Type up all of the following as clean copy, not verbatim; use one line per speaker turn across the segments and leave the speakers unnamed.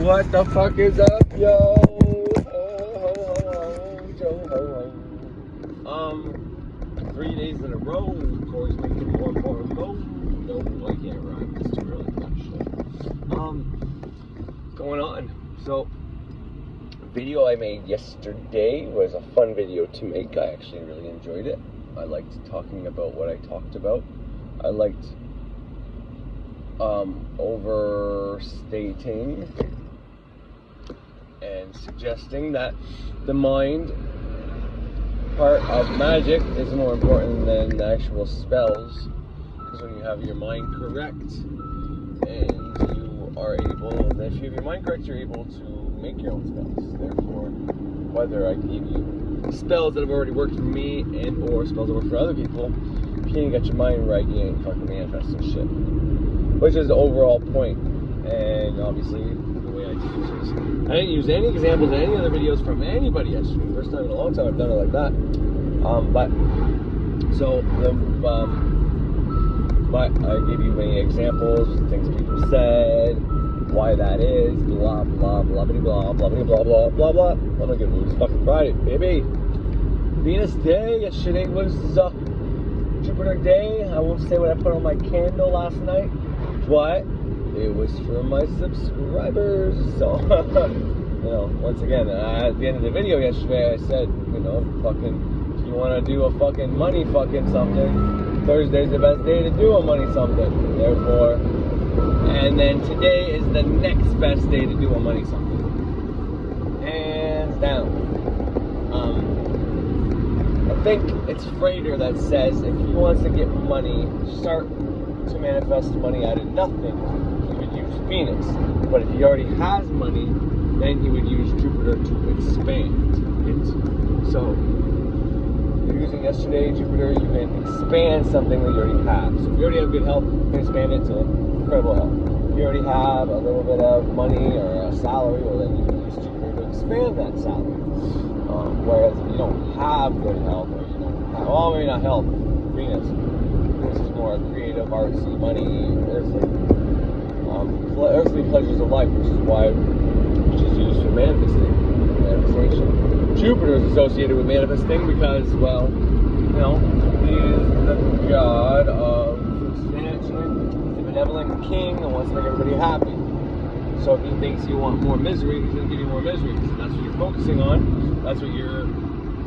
What the fuck is up, yo? 3 days in a row, Corey's making more and more. No, I can't rhyme. It's too early for that shit. Going on. So, the video I made yesterday was a fun video to make. I actually really enjoyed it. I liked talking about what I talked about. I liked overstating and suggesting that the mind part of magic is more important than the actual spells, because when you have your mind correct and you are able, and if you have your mind correct, you're able to make your own spells. Therefore, whether I give you spells that have already worked for me and or spells that work for other people, if you ain't got your mind right, you ain't fucking manifesting shit, which is the overall point. And obviously the way I teach is I didn't use any examples in any other videos from anybody yesterday. First time in a long time I've done it like that. But I gave you many examples, things people said, why that is, blah blah blah blah blah blah blah blah blah blah blah. I'm in a good mood. It's fucking Friday, baby. Venus Day. Yesterday was Jupiter Day. I won't say what I put on my candle last night, but it was for my subscribers. So, once again, at the end of the video yesterday, I said, fucking, if you want to do a fucking money fucking something, Thursday's the best day to do a money something. Therefore, and then today is the next best day to do a money something. Hands down. I think it's Frater that says if he wants to get money, start to manifest money out of nothing, he would use Venus. But if he already has money, then he would use Jupiter to expand it. So, you're using yesterday, Jupiter, you can expand something that you already have. So if you already have good health, you can expand it to incredible health. If you already have a little bit of money or a salary, well then you can use Jupiter to expand that salary. Whereas if you don't have good health, or you don't have, well, maybe not health, Venus is more creative, artsy, money, earthly pleasures of life, which is used for manifestation. Jupiter is associated with manifesting because, well, he is the god of expansion, the benevolent king, and wants to make everybody happy. So if he thinks you want more misery, he's going to give you more misery. So that's what you're focusing on. That's what your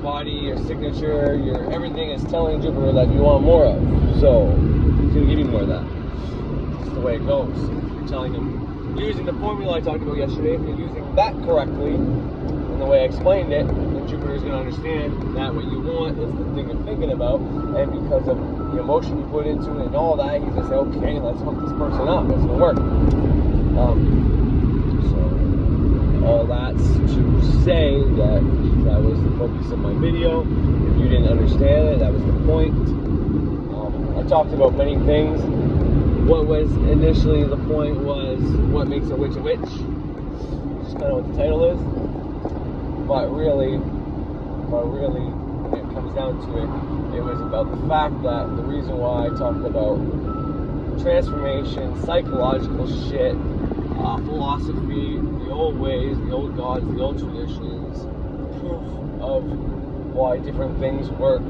body, your signature, your everything is telling Jupiter that you want more of. So he's going to give you more of that. That's the way it goes. You're telling him, using the formula I talked about yesterday, if you're using that correctly, in the way I explained it, then Jupiter is going to understand that what you want is the thing you're thinking about, and because of the emotion you put into it and all that, he's going to say, okay, let's hook this person up. It's going to work. So all that's to say that was the focus of my video. If you didn't understand it, that was the point. I talked about many things. What was initially the point was what makes a witch, which is kind of what the title is. But really, when it comes down to it, it was about the fact that the reason why I talked about transformation, psychological shit, philosophy, the old ways, the old gods, the old traditions, proof of why different things work.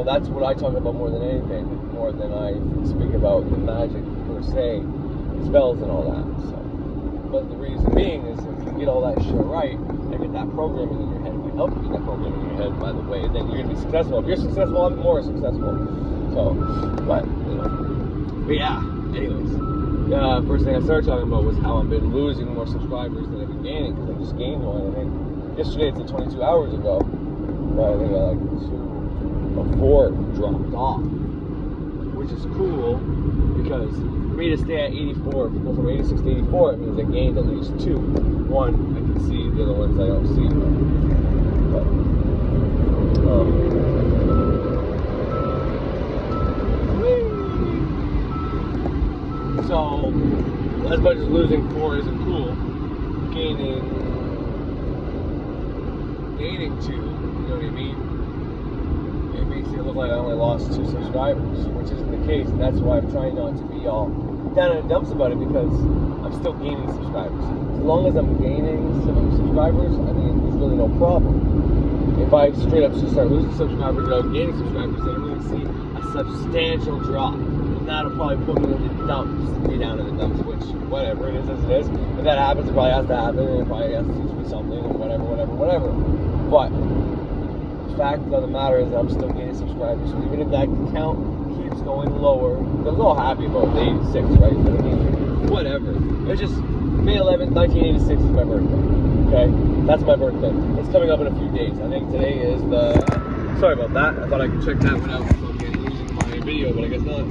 That's what I talk about more than anything, more than I speak about the magic per se, spells and all that. So, but the reason being is if you get all that shit right and get that programming in your head, if you help you get that programming in your head, by the way, then you're gonna be successful. If you're successful, I'm more successful. So, but yeah. Anyways. First thing I started talking about was how I've been losing more subscribers than I've been gaining, because I just gained one. I think yesterday it's 22 hours ago, but I think I 2 or 4 dropped off, which is cool, because for me to stay at 84, go from 86 to 84, it means I gained at least 2. One I can see, the other ones I don't see. So, as much as losing 4 isn't cool, gaining 2, you know what I mean? It makes it look like I only lost 2 subscribers, which isn't the case, and that's why I'm trying not to be all down in the dumps about it because I'm still gaining subscribers. As long as I'm gaining some subscribers, I mean, there's really no problem. If I straight up just start losing subscribers without gaining subscribers, then I'm going to see a substantial drop. And that'll probably put me in the dumps, be down in the dumps, which, whatever, it is as it is. If that happens, it probably has to happen, and it probably has to teach me something, and whatever. But the fact of the matter is that I'm still gaining subscribers, so even if that count keeps going lower, because I'm all happy about the 86, right? But I mean, whatever. It's just May 11th, 1986 is my birthday. Okay? That's my birthday. It's coming up in a few days. I think today is the... Sorry about that. I thought I could check that one out without losing my video, but I guess not.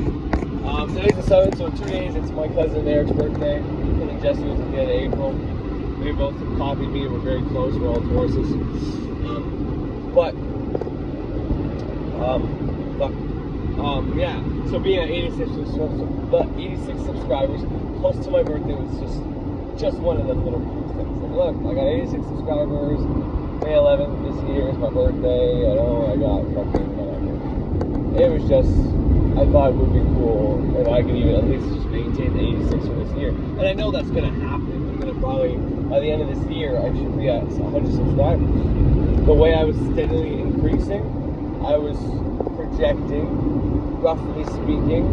Today's the 7th, so in 2 days it's my cousin Eric's birthday. And Jesse was at the end of April. They both copied me. We're very close. We're all Tauruses. Yeah. So being at 86 subscribers close to my birthday was just one of them little things. Like, look, I got 86 subscribers. May 11th this year is my birthday. I know I got fucking whatever. It was just, I thought it would be cool if I could even at least just maintain the 86 for this year. And I know that's going to happen. I'm going to probably, by the end of this year, I should be at 100 subscribers. The way I was steadily increasing, I was projecting, roughly speaking,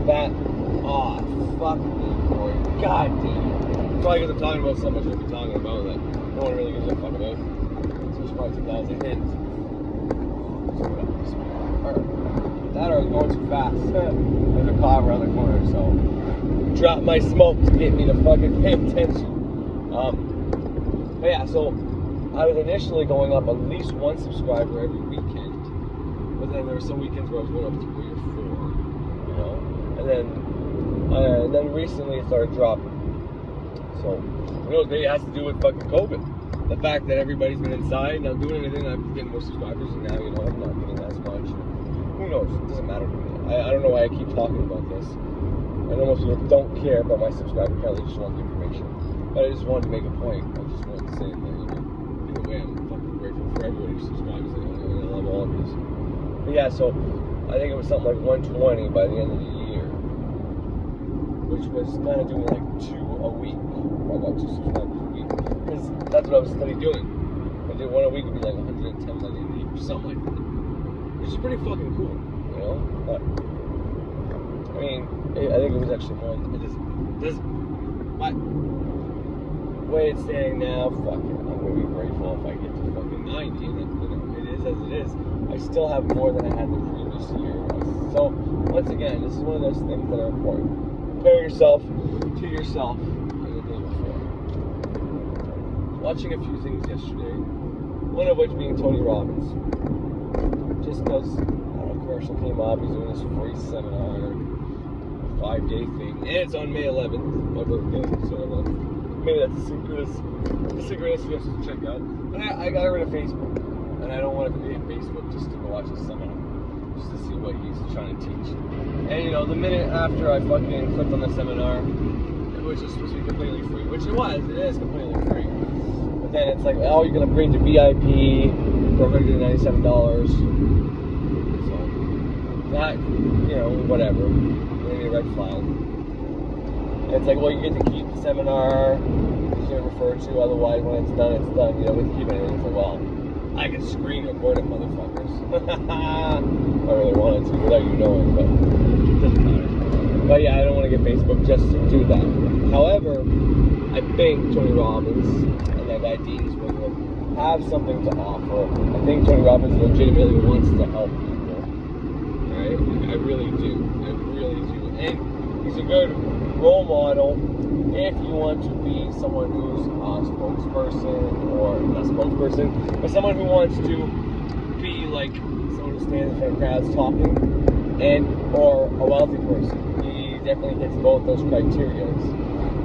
that, fuck me, boy, god damn. Probably because I'm talking about so much we'll be talking about that no one really gives a fuck about. So it's probably 2,000 hits. That or I was going too fast. There's a car around the corner, so drop my smoke to get me to fucking pay attention. But yeah, so I was initially going up at least one subscriber every weekend, but then there were some weekends where I was going up 3 or 4, you know, and then recently it started dropping. So who knows? Maybe it has to do with fucking COVID. The fact that everybody's been inside, not doing anything, I'm getting more subscribers, and now, you know, I'm not getting as much. Who knows? It doesn't matter to me. I don't know why I keep talking about this. I know most people don't care about my subscriber count, they just want the information. But I just wanted to make a point. I just wanted to say that, you know, either way, I'm fucking grateful for everybody who subscribes. I love all of you. But yeah, so I think it was something like 120 by the end of the year, which was kind of doing like 2 a week. I got 2 subscribers a week. Because that's what I was studying doing. If I did 1 a week, it would be like 110 by the end of the year, or something like that. Which is pretty fucking cool, you know? But, I mean, I think it was actually more than this. But, the way it's standing now, fuck it. I'm going to be grateful if I get to fucking 90. And you know, it is as it is. I still have more than I had the previous year. So, once again, this is one of those things that are important. Compare yourself to yourself in the day before. Watching a few things yesterday, one of which being Tony Robbins. Just because a commercial came up, he's doing this free seminar, 5-day thing, and it's on May 11th, my birthday, so maybe that's the synchronicity to check out. But I got rid of Facebook, and I don't want to be on Facebook just to go watch a seminar, just to see what he's trying to teach. And you know, the minute after I fucking clicked on the seminar, which is supposed to be completely free, which it is completely free. But then it's like, oh, you can upgrade to VIP for $197. So that, you know, whatever. Maybe a red flag. And it's like, well, you get to keep the seminar that you're referred to, otherwise when it's done, you don't get to keep it. And it's like, well, I can screen record it, motherfuckers. I really wanted to without you knowing, but it doesn't matter. But yeah, I don't want to get Facebook just to do that. However, I think Tony Robbins and that guy Dean's will have something to offer. I think Tony Robbins legitimately wants to help people. Right? I really do. And he's a good role model if you want to be someone who's a spokesperson, or not spokesperson, but someone who wants to be like someone who stands in front of crowds talking, and or a wealthy person. He definitely hits both those criteria.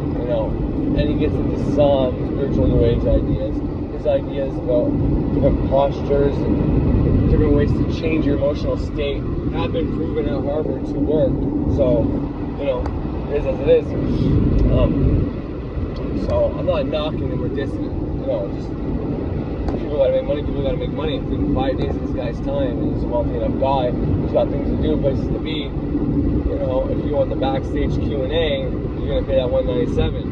You know, and he gets into some spiritual new age ideas. His ideas about different postures and different ways to change your emotional state have been proven at Harvard to work. So, you know, it is as it is. So I'm not knocking him or dissing him. You know, just people people gotta make money, people gotta make money. It's taking 5 days of this guy's time, and he's a wealthy enough guy. He's got things to do, places to be. You know, if you want the backstage Q&A, you're gonna pay that $197.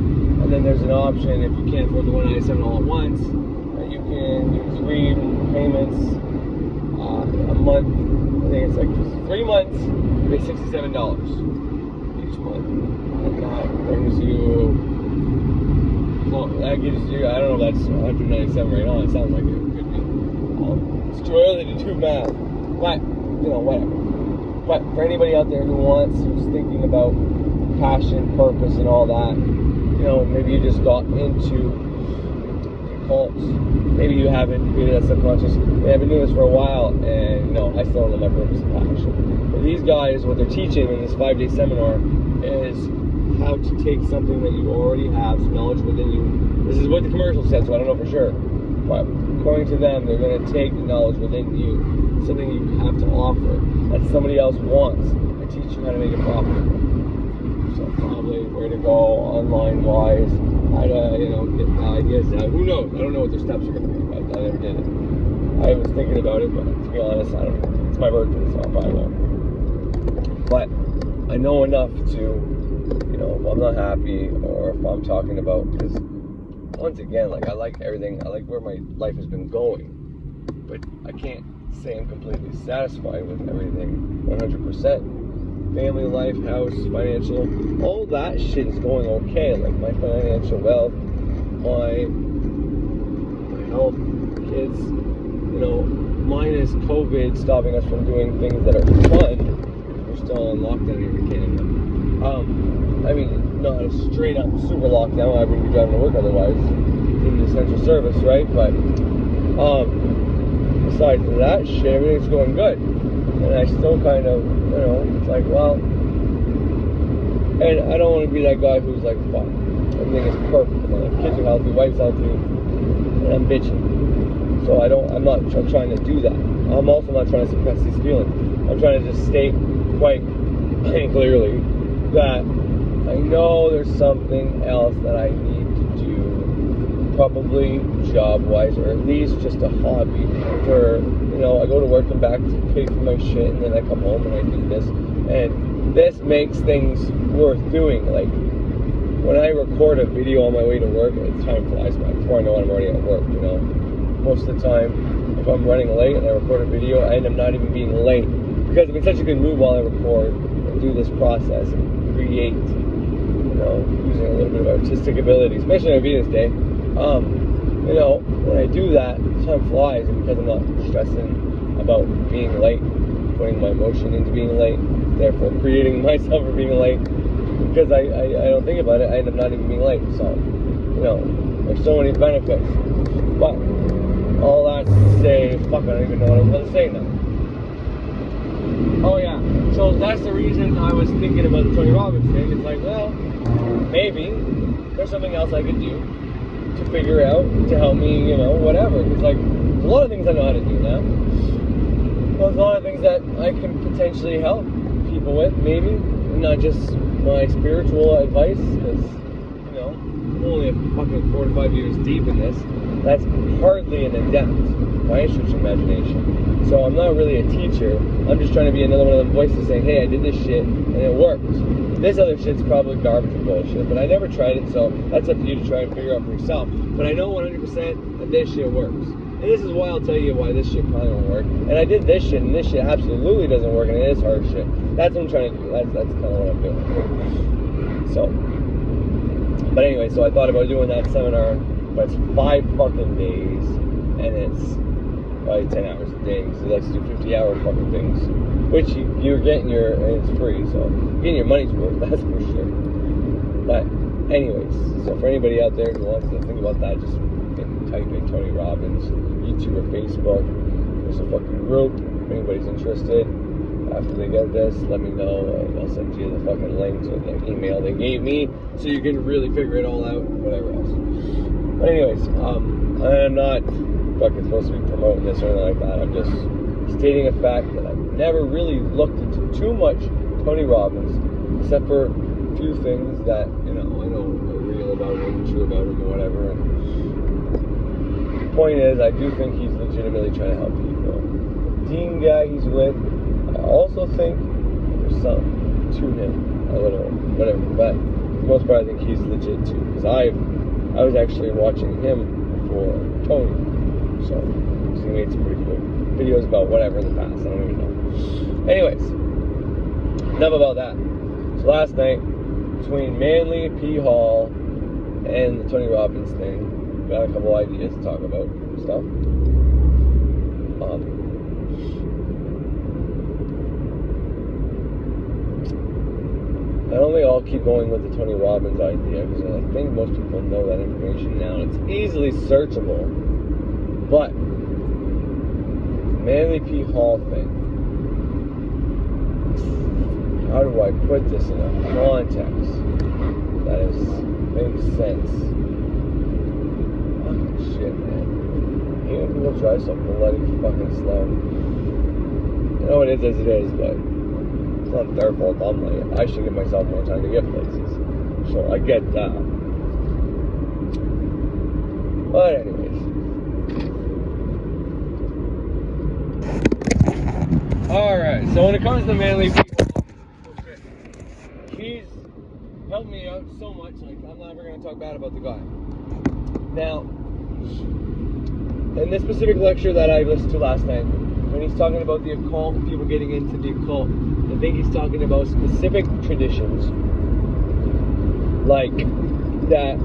And then there's an option, if you can't afford the $197 all at once, you can do 3 payments a month. I think it's like 3 months, you pay $67 each month. And that brings you, well, that gives you, I don't know if that's 197 right now, it sounds like it could be. It's too early to do math, but, you know, whatever. But for anybody out there who's thinking about passion, purpose, and all that, you know, maybe you just got into cults. Maybe you haven't, maybe that's subconscious. I've been doing this for a while, and, you know, I still don't know my purpose and passion. But these guys, what they're teaching in this 5-day seminar is how to take something that you already have, some knowledge within you. This is what the commercial said, so I don't know for sure. But according to them, they're going to take the knowledge within you, something you have to offer that somebody else wants, and teach you how to make it profitable. So probably where to go online-wise, how to, you know, get ideas out. Who knows? I don't know what their steps are going to be. I never did it. I was thinking about it, but to be honest, I don't know. It's my birthday, so I probably won't. But I know enough to, you know, if I'm not happy or if I'm talking about, because once again, like, I like everything. I like where my life has been going, but I can't say I'm completely satisfied with everything 100%. Family life, house, financial, all that shit is going okay. Like my financial wealth, my health, kids, you know, minus COVID stopping us from doing things that are fun. We're still on lockdown here in Canada. I mean, not a straight up super lockdown. I wouldn't be driving to work otherwise in the essential service, right? But besides that shit, everything's going good. And I still kind of, you know, it's like, well, and I don't want to be that guy who's like, fuck, everything is perfect. My kids are healthy, wife's healthy, and I'm bitching. So I'm trying to do that. I'm also not trying to suppress these feelings. I'm trying to just state quite clearly that I know there's something else that I need to do, probably job-wise, or at least just a hobby, where, you know, I go to work and back to pay for my shit, and then I come home and I do this, and this makes things worth doing. Like, when I record a video on my way to work, time flies by. Before I know it, I'm already at work, you know. Most of the time, if I'm running late and I record a video, I end up not even being late, because I'm in such a good mood while I record and do this process and create, you know, using a little bit of artistic ability, especially on Venus Day. You know, when I do that, time flies, and because I'm not stressing about being late, putting my emotion into being late, therefore creating myself for being late, because I don't think about it, I end up not even being late. So, you know, there's so many benefits. But all that to say, fuck, I don't even know what I was going to say now. Oh yeah, so that's the reason I was thinking about the Tony Robbins thing. It's like, well, maybe there's something else I could do to figure out, to help me, you know, whatever. It's like, there's a lot of things I know how to do now. There's a lot of things that I can potentially help people with, maybe. Not just my spiritual advice, because, you know, I'm only fucking 4 to 5 years deep in this. That's hardly an adept by any stretch of imagination. So I'm not really a teacher. I'm just trying to be another one of them voices saying, hey, I did this shit, and it worked. This other shit's probably garbage and bullshit, but I never tried it, so that's up to you to try and figure out for yourself. But I know 100% that this shit works. And this is why I'll tell you why this shit probably won't work. And I did this shit, and this shit absolutely doesn't work, and it is hard shit. That's what I'm trying to do. That's kind of what I'm doing. So, but anyway, so I thought about doing that seminar, but it's 5 fucking days, and it's probably 10 hours a day, because he likes to do 50-hour fucking things, which you're getting and it's free, so you're getting your money's worth, that's for sure. But anyways, so for anybody out there who wants to think about that, just type in Tony Robbins, YouTube or Facebook. There's a fucking group. If anybody's interested, after they get this, let me know, and I'll send you the fucking link to the email they gave me, so you can really figure it all out, whatever else. But anyways, I am not fucking supposed to be promoting this or anything like that. I'm just stating a fact that I've never really looked into too much Tony Robbins, except for a few things that, you know, I know are real about him, true about him, or whatever. point is, I do think he's legitimately trying to help people. The Dean guy he's with, I also think there's something to him, a little, whatever. But for the most part, I think he's legit too. Because I was actually watching him before Tony. So he made some pretty cool videos about whatever in the past. I don't even know. Anyways, enough about that. So last night, between Manly, P. Hall, and the Tony Robbins thing, got a couple ideas to talk about stuff. I don't think I'll keep going with the Tony Robbins idea because I think most people know that information now. It's easily searchable. But Manly P. Hall thing. How do I put this in a context that makes sense? Fucking shit, man. Even people try so bloody fucking slow. I know it is as it is, but it's not their fault. I'm like, I should give myself more time to get places. So I get that. But anyways. Alright, so when it comes to Manly people, he's helped me out so much, like I'm not ever going to talk bad about the guy. Now, in this specific lecture that I listened to last night, when he's talking about the occult, people getting into the occult, I think he's talking about specific traditions, like that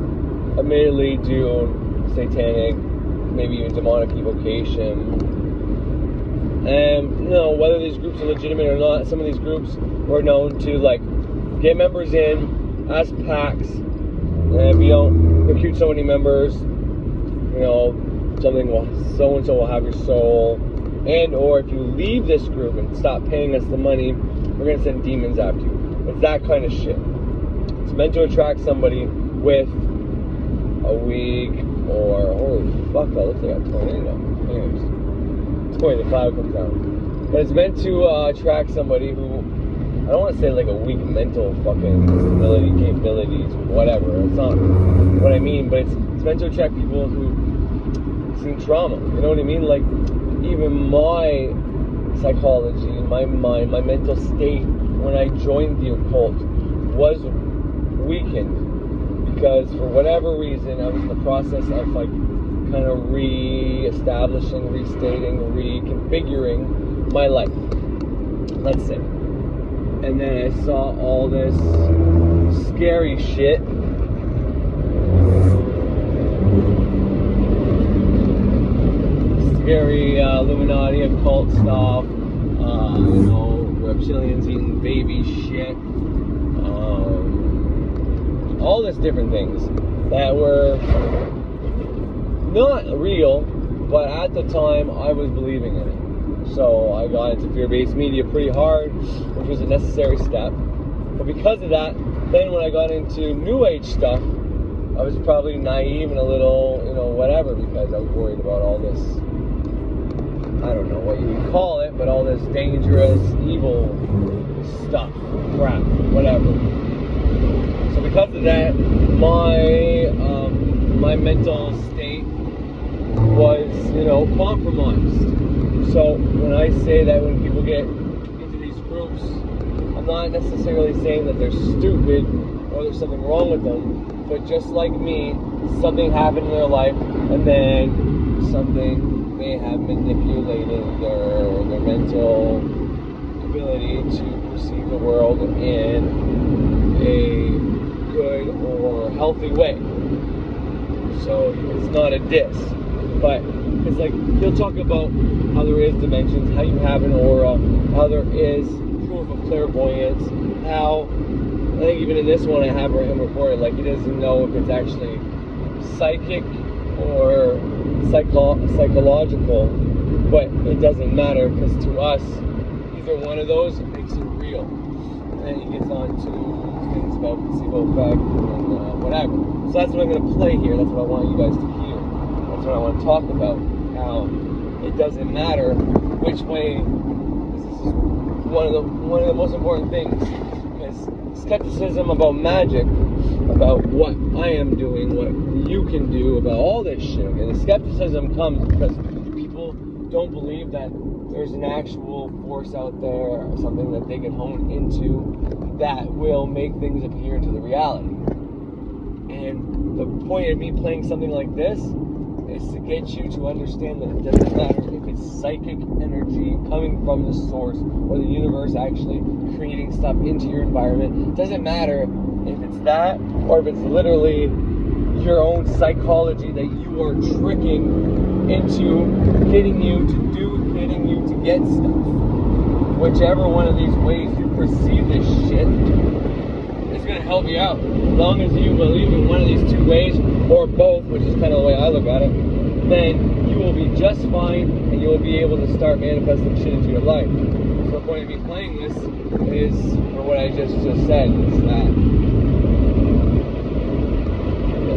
admittedly do satanic, maybe even demonic evocation. And, you know, whether these groups are legitimate or not, some of these groups were known to, like, get members in as packs, and if you don't recruit so many members, you know, so-and-so will have your soul, and or if you leave this group and stop paying us the money, we're going to send demons after you. It's that kind of shit. It's meant to attract somebody with a weak or, holy fuck, that looks like a tornado. Anyways. The cloud comes down. But it's meant to attract somebody who, I don't want to say like a weak mental fucking capabilities, whatever. It's not what I mean, but it's meant to attract people who seen trauma. You know what I mean? Like, even my psychology, my mind, my mental state when I joined the occult was weakened because for whatever reason I was in the process of like kind of re-establishing, restating, reconfiguring my life, let's say. And then I saw all this scary shit. Scary Illuminati occult stuff, you know, reptilians eating baby shit, all this different things that were not real, but at the time I was believing in it. So I got into fear-based media pretty hard, which was a necessary step. But because of that, then when I got into New Age stuff, I was probably naive and a little, you know, whatever, because I was worried about all this, I don't know what you would call it, but all this dangerous, evil stuff, crap, whatever. So because of that, my mental state was, you know, compromised. So when I say that when people get into these groups, I'm not necessarily saying that they're stupid or there's something wrong with them, but just like me, something happened in their life and then something may have manipulated their mental ability to perceive the world in a good or healthy way. So it's not a diss, but it's like he'll talk about how there is dimensions, how you have an aura, how there is proof of clairvoyance, how I think even in this one I have him reported like he doesn't know if it's actually psychic or psychological, but it doesn't matter because to us either one of those makes it real. And then he gets on to things about placebo effect and whatever. So that's what I'm going to play here. That's what I want you guys to hear. That's what I want to talk about. How it doesn't matter which way. This is one of the most important things. Because skepticism about magic, about what I am doing, what you can do about all this shit. Okay, the skepticism comes because people don't believe that there's an actual force out there or something that they can hone into that will make things appear into the reality. And the point of me playing something like this is to get you to understand that it doesn't matter if it's psychic energy coming from the source or the universe actually creating stuff into your environment. It doesn't matter if it's that or if it's literally your own psychology that you are tricking into getting you to get stuff. Whichever one of these ways you perceive this shit is going to help you out. As long as you believe in one of these two ways, or both, which is kind of the way I look at it, then you will be just fine and you will be able to start manifesting shit into your life. So the point of me playing this is for what I just said. It's that.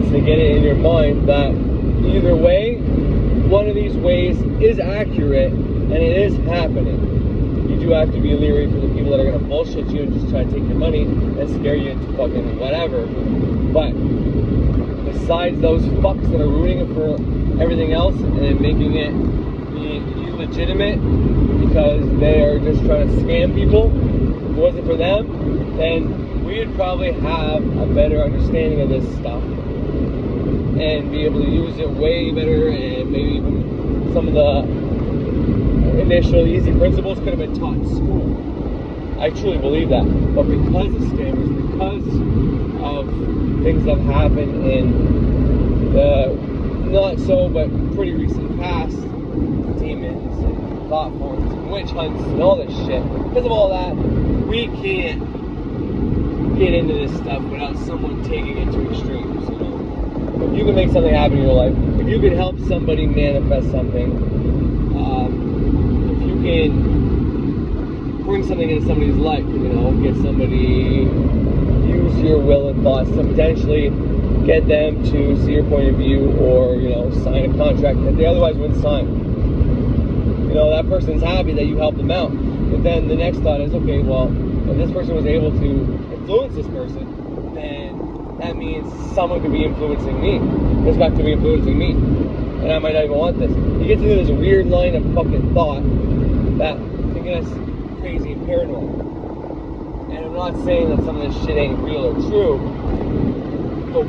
It's to get it in your mind that either way, one of these ways is accurate and it is happening. You do have to be leery for the people that are going to bullshit you and just try to take your money and scare you into fucking whatever. But besides those fucks that are ruining it for everything else and making it be illegitimate because they are just trying to scam people, if it wasn't for them, then we'd probably have a better understanding of this stuff and be able to use it way better, and maybe even some of the initial easy principles could have been taught in school. I truly believe that. But because of scammers, because of things that have happened in the not so but pretty recent past, demons and thought forms and witch hunts and all this shit, because of all that, we can't get into this stuff without someone taking it to extremes, you know. If you can make something happen in your life, if you can help somebody manifest something, if you can bring something into somebody's life, you know, get somebody, use your will and thoughts to potentially get them to see your point of view, or, you know, sign a contract that they otherwise wouldn't sign. You know, that person's happy that you helped them out. But then the next thought is, okay, well, if this person was able to influence this person, then that means someone could be influencing me. This guy could be influencing me. And I might not even want this. You get to do this weird line of fucking thought that can get us crazy and paranoid. And I'm not saying that some of this shit ain't real or true, but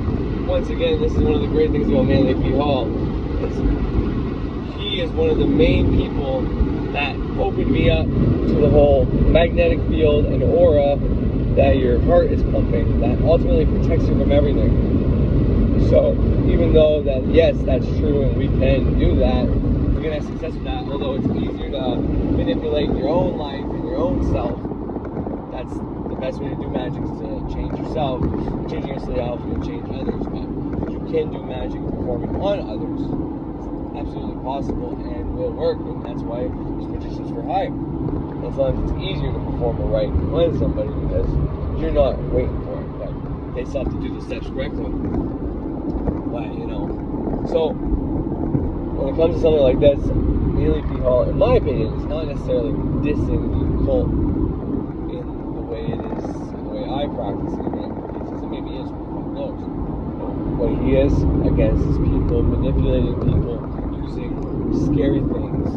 once again, this is one of the great things about Manly P. Hall. He is one of the main people that opened me up to the whole magnetic field and aura that your heart is pumping, that ultimately protects you from everything. So even though that, yes, that's true and we can do that, we're going to have success with that, although it's easier to manipulate your own life and your own self. That's the best way to do magic, is to change yourself. Changing yourself, you'll change others, but you can do magic performing on others. It's absolutely possible and will work, and that's why there's magicians for hire. And sometimes it's easier to perform a rite on somebody because you're not waiting for it, but they still have to do the steps correctly. But, you know, so when it comes to something like this, Manly P. Hall, in my opinion, is not necessarily dissing the occult in the way it is, in the way I practice it. Maybe is, who knows? What he is against is people manipulating people using scary things,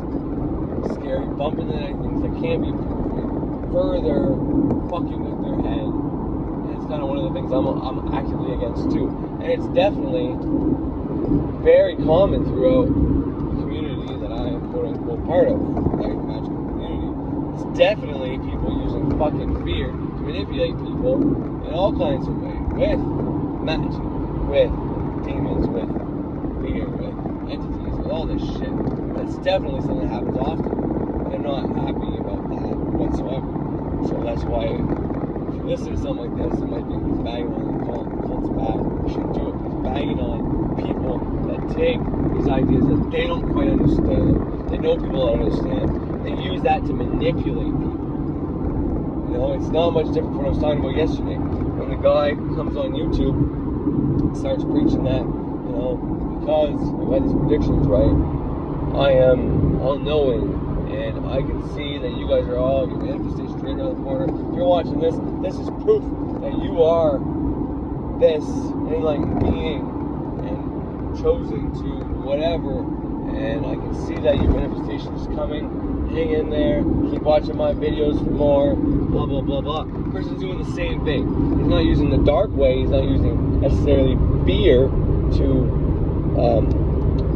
scary bump in the night things that can't be proven, further fucking with their head. And it's kind of one of the things I'm actively against too. And it's definitely very common throughout the community that I am quote unquote part of, like the magical community. It's definitely people using fucking fear to manipulate people in all kinds of ways, with magic, with demons, with fear, with entities, with all this shit. That's definitely something that happens often, and I'm not happy about that whatsoever. So that's why if you listen to something like this, you might think he's bagging on the cult's bad. You shouldn't do it. He's bagging on people that take these ideas that they don't quite understand, they know people don't understand, they use that to manipulate people. You know, it's not much different from what I was talking about yesterday. When the guy comes on YouTube and starts preaching that, you know, because I've had these predictions right, I am all-knowing, and I can see that you guys are all, your manifestation right around the corner. If you're watching this, this is proof that you are this enlightened being, and chosen to whatever, and I can see that your manifestation is coming. Hang in there, keep watching my videos for more, blah, blah, blah, blah. The person's doing the same thing. He's not using the dark way, he's not using necessarily fear to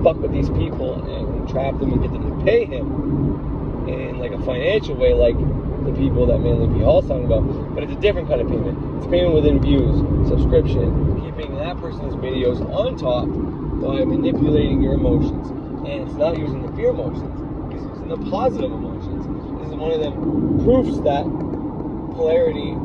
fuck with these people and trap them and get them to pay him in like a financial way, like the people that Manly P. Hall's talking about. But it's a different kind of payment. It's payment within views, subscription, keeping that person's videos on top by manipulating your emotions. And it's not using the fear emotions, it's using the positive emotions. This is one of them proofs that polarity,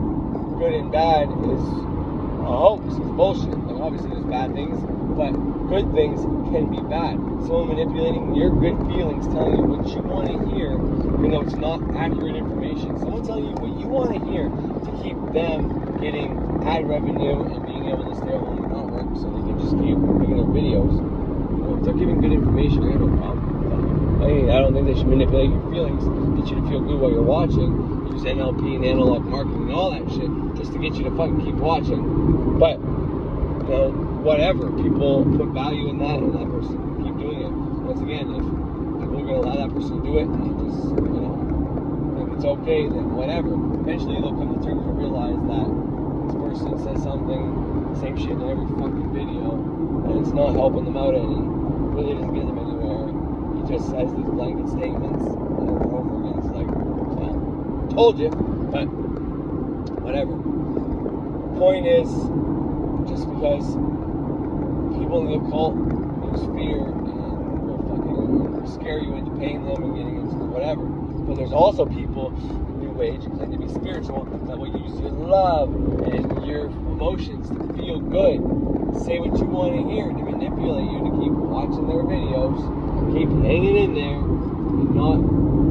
good and bad, is a hoax, it's bullshit. Like obviously there's bad things, but good things can be bad. Someone manipulating your good feelings, telling you what you want to hear, even though it's not accurate information. Someone telling you what you want to hear to keep them getting ad revenue and being able to stay home and not work so they can just keep making their videos. If they're giving good information, I have no problem with that. I mean, I don't think they should manipulate your feelings, get you to feel good while you're watching, use NLP and analog marketing and all that shit just to get you to fucking keep watching. But, you know, whatever, people put value in that, and that person can keep doing it. Once again, if people are going to allow that person to do it and just, you know, if it's okay, then whatever. Eventually they'll come to terms and realize that this person says something, same shit in every fucking video, and it's not helping them out any, really doesn't get them anywhere. He just says these blanket statements over and over again. It's like, well, told you, but whatever. Point is, just because people in the occult use fear and will fucking scare you into paying them and getting into whatever. But there's also people in New Age who claim to be spiritual that will use your love and your emotions to feel good, say what you want to hear, to manipulate you to keep watching their videos, keep hanging in there, and not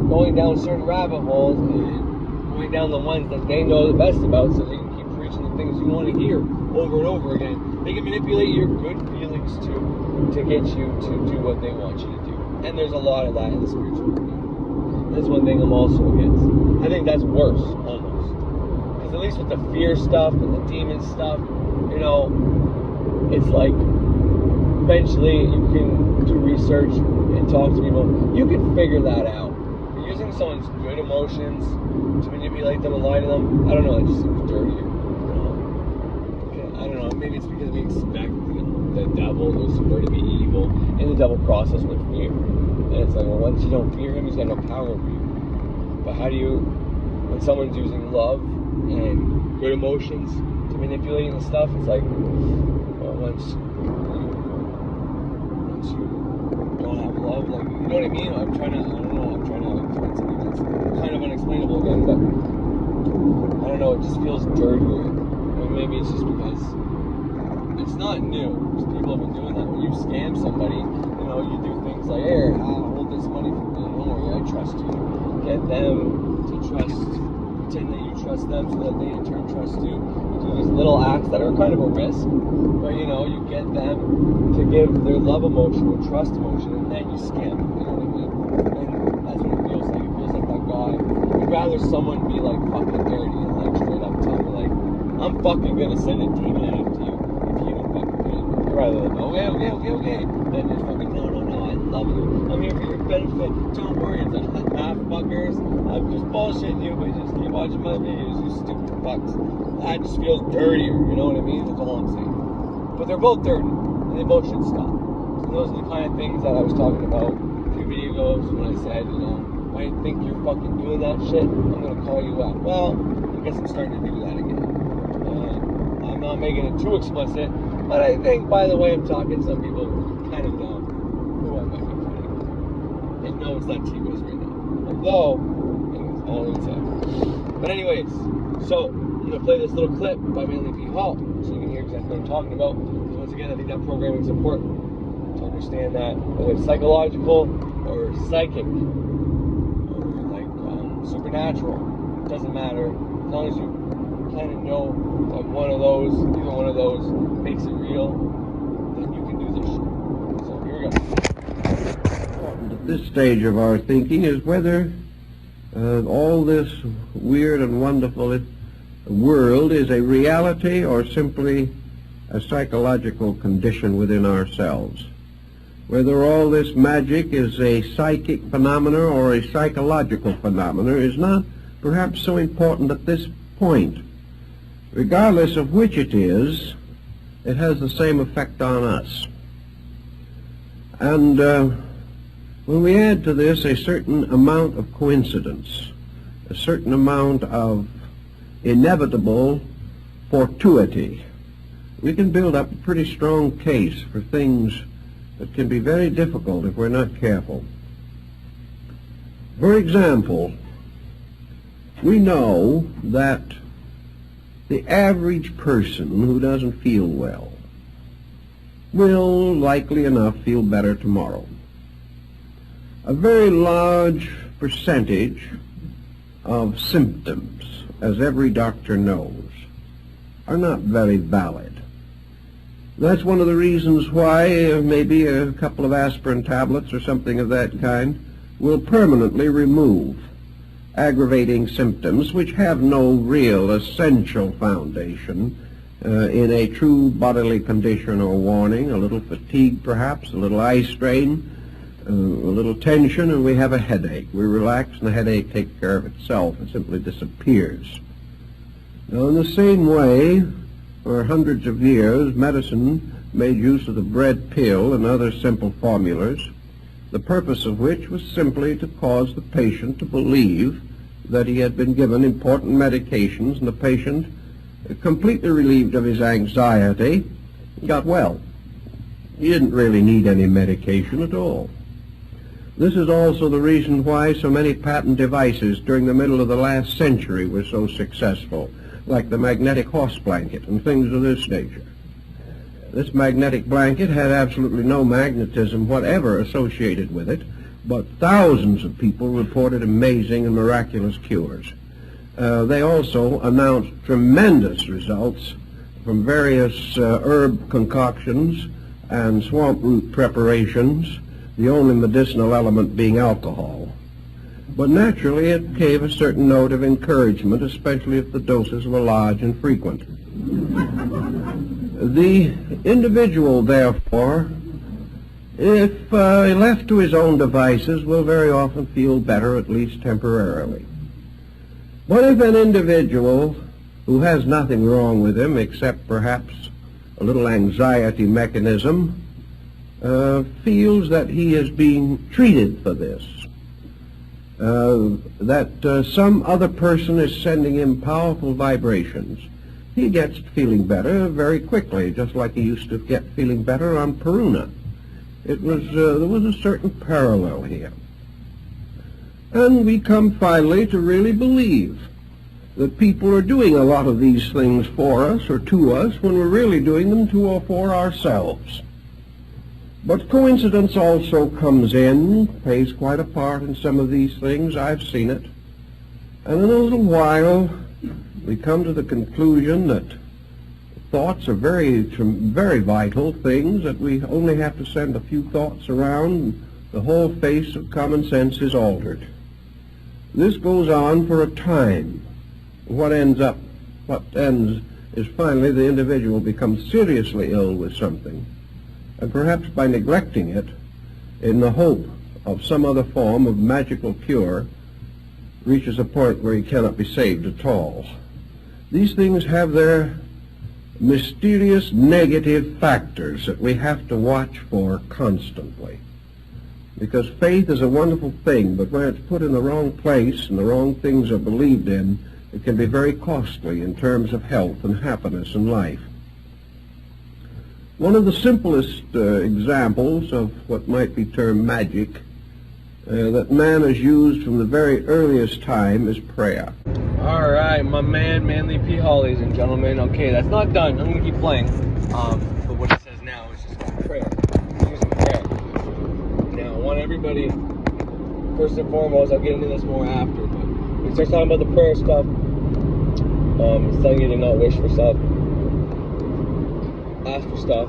going down certain rabbit holes and going down the ones that they know the best about so they can keep preaching the things you want to hear over and over again. They can manipulate your good feelings to get you to do what they want you to do. And there's a lot of that in the spiritual community. That's one thing I'm also against. I think that's worse, almost. Because at least with the fear stuff and the demon stuff, you know, it's like eventually you can do research and talk to people. You can figure that out. But using someone's good emotions to manipulate them and lie to them, I don't know, it just seems dirtier. I don't know, maybe it's because we expect, you know, the devil, Lucifer, to be evil, and the devil crosses with fear. And it's like, well, once you don't fear him, he's got no power over you. But how do you, when someone's using love and good emotions to manipulate and stuff, it's like, well, once you don't have love, like, you know what I mean? I'm trying to explain something that's kind of unexplainable again, but I don't know, it just feels dirtier. Maybe it's just because it's not new. People have been doing that. When you scam somebody, you know, you do things like, here, I'll hold this money for me. Don't worry, I trust you. Get them to trust, pretend that you trust them so that they in turn trust you. You do these little acts that are kind of a risk, but you know, you get them to give their love emotion or trust emotion, and then you scam them. You know what I mean? And that's what it feels like. It feels like that guy. You'd rather someone be like fucking dirty and like straight up tell me like, I'm fucking gonna send a demon after you if you don't fucking pay me. Rather than, okay. Then just fucking, no, I love you. I'm here for your benefit. Don't worry. It's like, fuckers. I'm just bullshitting you, but just keep watching my videos, you stupid fucks. That just feels dirtier, you know what I mean? That's all I'm saying. But they're both dirty, and they both should stop. So those are the kind of things that I was talking about a few videos ago when I said, you know, if I think you're fucking doing that shit, I'm gonna call you out. Well, I guess I'm starting to do that again. I'm not making it too explicit, but I think by the way I'm talking, some people kind of know who I might be kidding. They know it's not T-Wiz right now. Although, it's all in his head. But anyways, so I'm going to play this little clip by Manly P. Hall so you can hear exactly what I'm talking about. Because once again, I think that programming is important to understand that whether it's psychological or psychic or like supernatural, it doesn't matter. As long as you kind of know that either one of those makes it real, then you can do this shit. So here we go.
At this stage of our thinking is whether all this weird and wonderful world is a reality or simply a psychological condition within ourselves. whether all this magic is a psychic phenomena or a psychological phenomena is not perhaps so important at this point. Regardless of which it is, it has the same effect on us. And when we add to this a certain amount of coincidence, a certain amount of inevitable fortuity, we can build up a pretty strong case for things that can be very difficult if we're not careful. For example, we know that the average person who doesn't feel well will likely enough feel better tomorrow. A very large percentage of symptoms, as every doctor knows, are not very valid. That's one of the reasons why maybe a couple of aspirin tablets or something of that kind will permanently remove aggravating symptoms which have no real essential foundation in a true bodily condition or warning. A little fatigue perhaps, a little eye strain, a little tension, and we have a headache. We relax and the headache takes care of itself. It simply disappears. Now, in the same way, for hundreds of years, medicine made use of the bread pill and other simple formulas, the purpose of which was simply to cause the patient to believe that he had been given important medications, and the patient, completely relieved of his anxiety, got well. He didn't really need any medication at all. This is also the reason why so many patent devices during the middle of the last century were so successful, like the magnetic horse blanket and things of this nature. This magnetic blanket had absolutely no magnetism whatever associated with it, but thousands of people reported amazing and miraculous cures. They also announced tremendous results from various herb concoctions and swamp root preparations, the only medicinal element being alcohol. But naturally it gave a certain note of encouragement, especially if the doses were large and frequent. The individual, therefore, if left to his own devices, will very often feel better, at least temporarily. But if an individual who has nothing wrong with him except perhaps a little anxiety mechanism feels that he is being treated for this, that some other person is sending him powerful vibrations, he gets feeling better very quickly, just like he used to get feeling better on Peruna. There was a certain parallel here. And we come finally to really believe that people are doing a lot of these things for us or to us when we're really doing them to or for ourselves. But coincidence also comes in, plays quite a part in some of these things. I've seen it. And in a little while, we come to the conclusion that thoughts are very vital things, that we only have to send a few thoughts around, and the whole face of common sense is altered. This goes on for a time. What ends is finally the individual becomes seriously ill with something, and perhaps by neglecting it, in the hope of some other form of magical cure, reaches a point where he cannot be saved at all. These things have their mysterious negative factors that we have to watch for constantly. Because faith is a wonderful thing, but when it's put in the wrong place and the wrong things are believed in, it can be very costly in terms of health and happiness in life. One of the simplest examples of what might be termed magic that man has used from the very earliest time is prayer.
All right, my man, Manly P. Hall, ladies and gentlemen. Okay, that's not done. I'm going to keep playing. But what it says now is just about prayer. Using prayer. Now, I want everybody, first and foremost, I'll get into this more after, but when we start talking about the prayer stuff, it's telling you to not wish for stuff. Ask for stuff,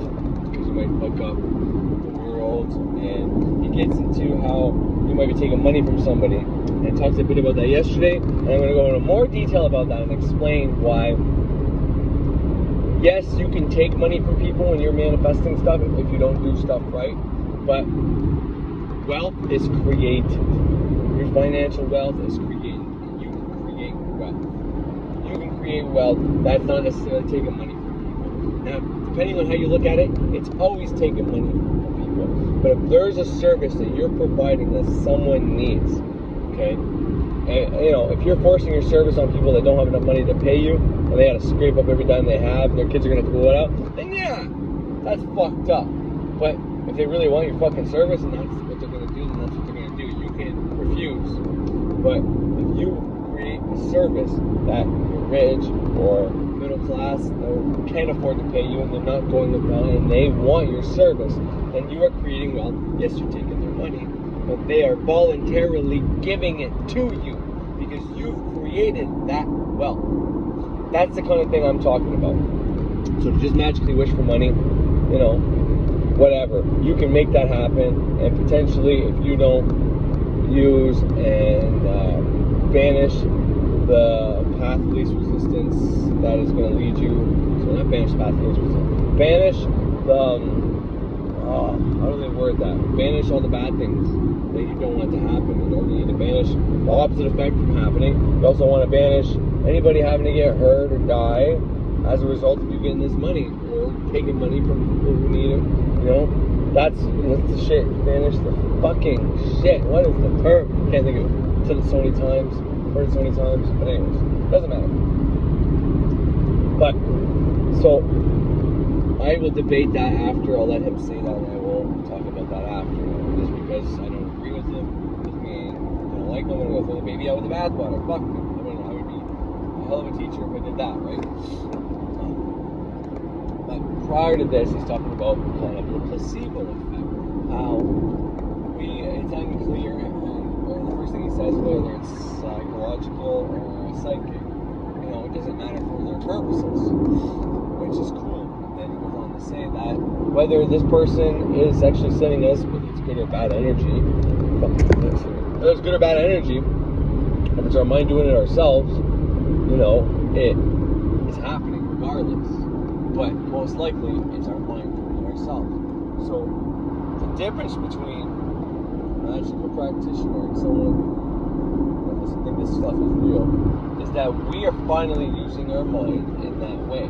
because you might fuck up the world, and he gets into how you might be taking money from somebody. And I talked a bit about that yesterday, and I'm going to go into more detail about that and explain why, yes, you can take money from people when you're manifesting stuff if you don't do stuff right, But wealth is created. Your financial wealth is created. You can create wealth. You can create wealth. That's not necessarily taking money from people. Now, depending on how you look at it, it's always taking money from people. But if there's a service that you're providing that someone needs, okay, and if you're forcing your service on people that don't have enough money to pay you, and they got to scrape up every dime they have, and their kids are going to blow it out, then yeah, that's fucked up. But if they really want your fucking service and that's what they're going to do, then that's what they're going to do. You can refuse. But if you create a service that you're rich or middle class or can't afford to pay you and they're not going about and they want your service, then you are creating wealth. Yes, you're taking their money, but they are voluntarily giving it to you because you've created that wealth. That's the kind of thing I'm talking about. So to just magically wish for money, whatever, you can make that happen, and potentially if you don't use and banish the path of least resistance that is going to lead you, so not banish the path of least resistance, banish the, how do they word that? Banish all the bad things that you don't want to happen. In order, you need to banish the opposite effect from happening. You also want to banish anybody having to get hurt or die as a result of you getting this money or taking money from people who need it. That's the shit. Banish the fucking shit. What is the term? Can't think of it. Said it so many times. Heard it so many times. But anyways, doesn't matter. But so I will debate that after. I'll let him say that, and I will talk about that after. Just because I don't agree with him, doesn't mean I don't like him. I'm gonna go throw the baby out with the bathwater. Fuck him. I would be a hell of a teacher if I did that, right? But prior to this, he's talking about kind of the placebo effect. How it's unclear, and the first thing he says, whether it's psychological or psychic, it doesn't matter for their purposes, which is cool. Then he goes on to say that whether this person is actually sending us, whether it's good or bad energy, whether it's good or bad energy, if it's our mind doing it ourselves, it is happening regardless. But most likely, it's our mind doing it ourselves. So the difference between a magical practitioner and someone who doesn't think this stuff is real is that we are finally using our mind in that way.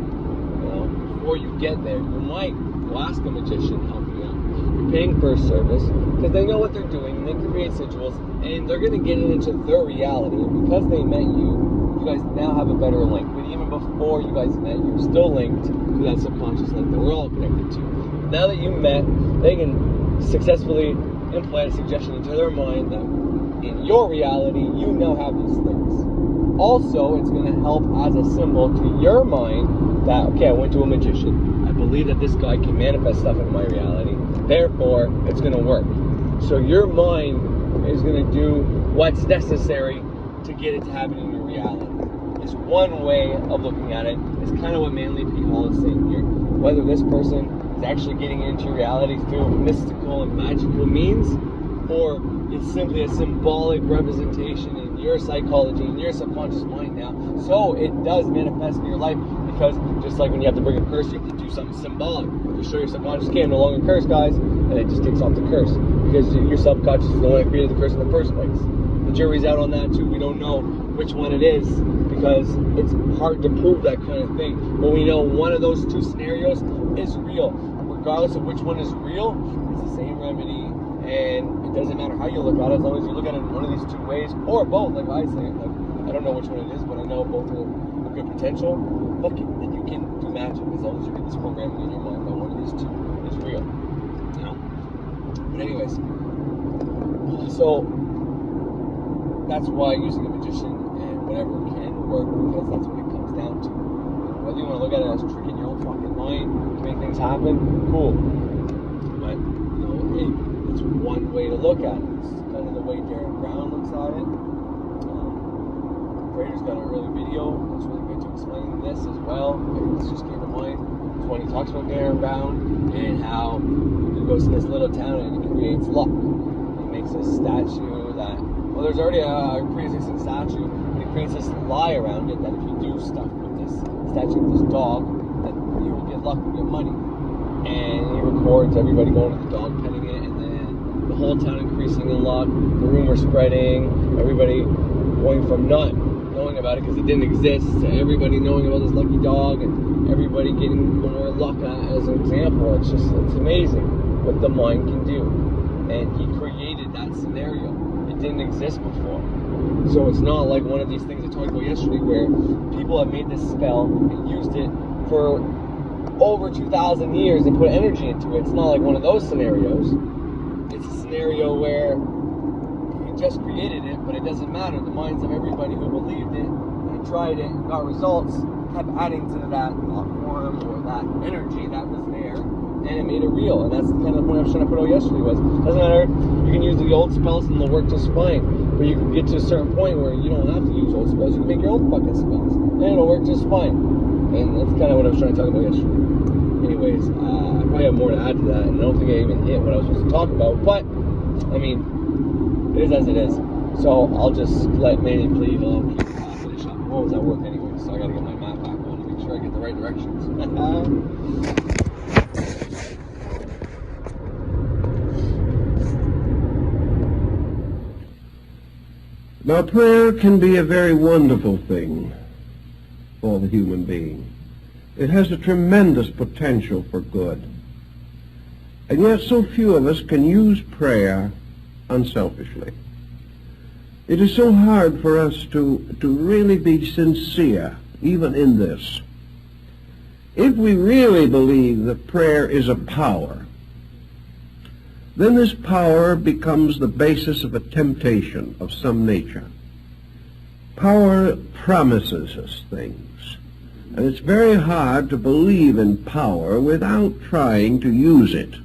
Before you get there, you might ask a magician to help you out. You're paying for a service because they know what they're doing and they create rituals and they're going to get it into their reality. And because they met you, you guys now have a better link. But even before you guys met, you're still linked to that subconscious link that we're all connected to. Now that you met, they can successfully implant a suggestion into their mind that in your reality, you now have these things. Also, it's going to help as a symbol to your mind that, okay, I went to a magician. I believe that this guy can manifest stuff in my reality. Therefore, it's going to work. So your mind is going to do what's necessary to get it to happen in your reality. It's one way of looking at it. It's kind of what Manly P. Hall is saying here. Whether this person is actually getting into reality through mystical and magical means, or it's simply a symbolic representation in your psychology, in your subconscious mind now. So it does manifest in your life, because just like when you have to bring a curse, you have to do something symbolic to show your subconscious, okay, I'm no longer curse, guys, and it just takes off the curse, because your subconscious is the one that created the curse in the first place. The jury's out on that too. We don't know which one it is, because it's hard to prove that kind of thing. But we know one of those two scenarios is real. Regardless of which one is real, it's the same remedy, and it doesn't matter how you look at it, as long as you look at it in one of these two ways, or both, like I say. Like, I don't know which one it is, but I know both are a good potential. Fuck it, then you can do magic, as long as you get this programming in your mind that one of these two is real. But anyways, so that's why using a magician and whatever can work, because that's what it comes down to. Whether you want to look at it as tricking your own fucking mind to make things happen, cool. But it's one way to look at it. It's kind of the way Darren Brown looks at it. Frater's got an early video that's really good to explain this as well. It's just came to mind. It's when he talks about Darren Brown and how he goes to this little town and he creates luck. He makes a statue that, well, there's already a pre-existing statue, and he creates this lie around it that if you do stuff with this statue of this dog, that you will get luck and get money. And he records everybody going to the dog petting it, and then the whole town increasing in luck, the rumor spreading, everybody going from not knowing about it because it didn't exist to everybody knowing about this lucky dog and everybody getting more luck as an example. It's amazing what the mind can do. And he created that scenario. It didn't exist before. So it's not like one of these things I talked about yesterday where people have made this spell and used it for over 2,000 years and put energy into it. It's not like one of those scenarios. It's a scenario where he just created it, but it doesn't matter. The minds of everybody who believed it and tried it and got results kept adding to that quorum or that energy that was there, and it made it real. And that's kind of the point I was trying to put out yesterday was, doesn't matter, you can use the old spells and they'll work just fine, but you can get to a certain point where you don't have to use old spells. You can make your own fucking spells and it'll work just fine. And that's kind of what I was trying to talk about yesterday. Anyways, I probably have more to add to that, and I don't think I even hit what I was supposed to talk about, but I mean, it is as it is. So I'll just let Manny plead. I'll keep finish up. Well, I was at work anyway, so I gotta get my map back on to make sure I get the right directions.
Now, prayer can be a very wonderful thing for the human being. It has a tremendous potential for good. And yet so few of us can use prayer unselfishly. It is so hard for us to really be sincere, even in this. If we really believe that prayer is a power, then this power becomes the basis of a temptation of some nature. Power promises us things. And it's very hard to believe in power without trying to use it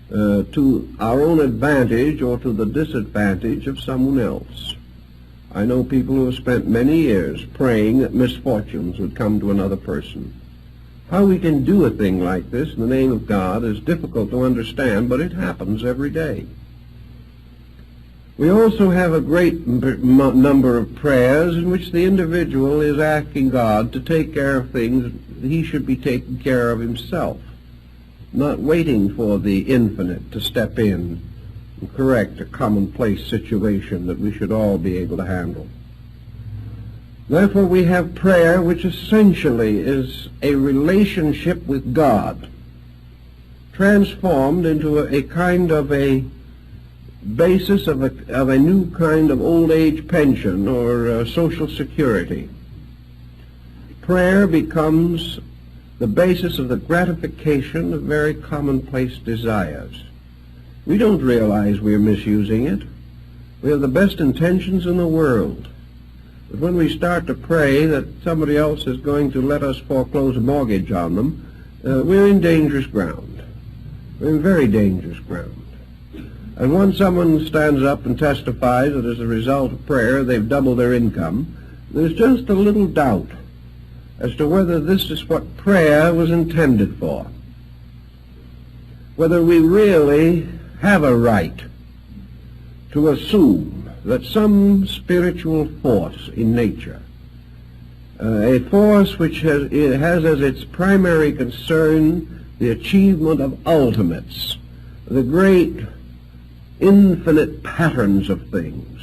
to our own advantage or to the disadvantage of someone else. I know people who have spent many years praying that misfortunes would come to another person. How we can do a thing like this in the name of God is difficult to understand, but it happens every day. We also have a great number of prayers in which the individual is asking God to take care of things he should be taking care of himself, not waiting for the infinite to step in and correct a commonplace situation that we should all be able to handle. Therefore, we have prayer which essentially is a relationship with God, transformed into a kind of a basis of a new kind of old age pension or social security. Prayer becomes the basis of the gratification of very commonplace desires. We don't realize we're misusing it. We have the best intentions in the world. But when we start to pray that somebody else is going to let us foreclose a mortgage on them, we're in dangerous ground. We're in very dangerous ground. And when someone stands up and testifies that as a result of prayer they've doubled their income, there's just a little doubt as to whether this is what prayer was intended for. Whether we really have a right to assume that some spiritual force in nature, a force which has as its primary concern the achievement of ultimates, the great infinite patterns of things,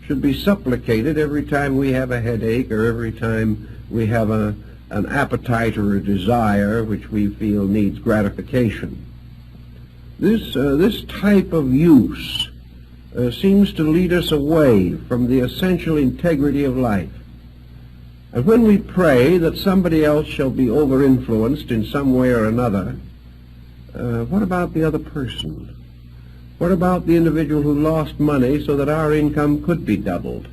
should be supplicated every time we have a headache or every time we have an appetite or a desire which we feel needs gratification. This type of use seems to lead us away from the essential integrity of life. And when we pray that somebody else shall be over-influenced in some way or another, what about the other person? What about the individual who lost money so that our income could be doubled?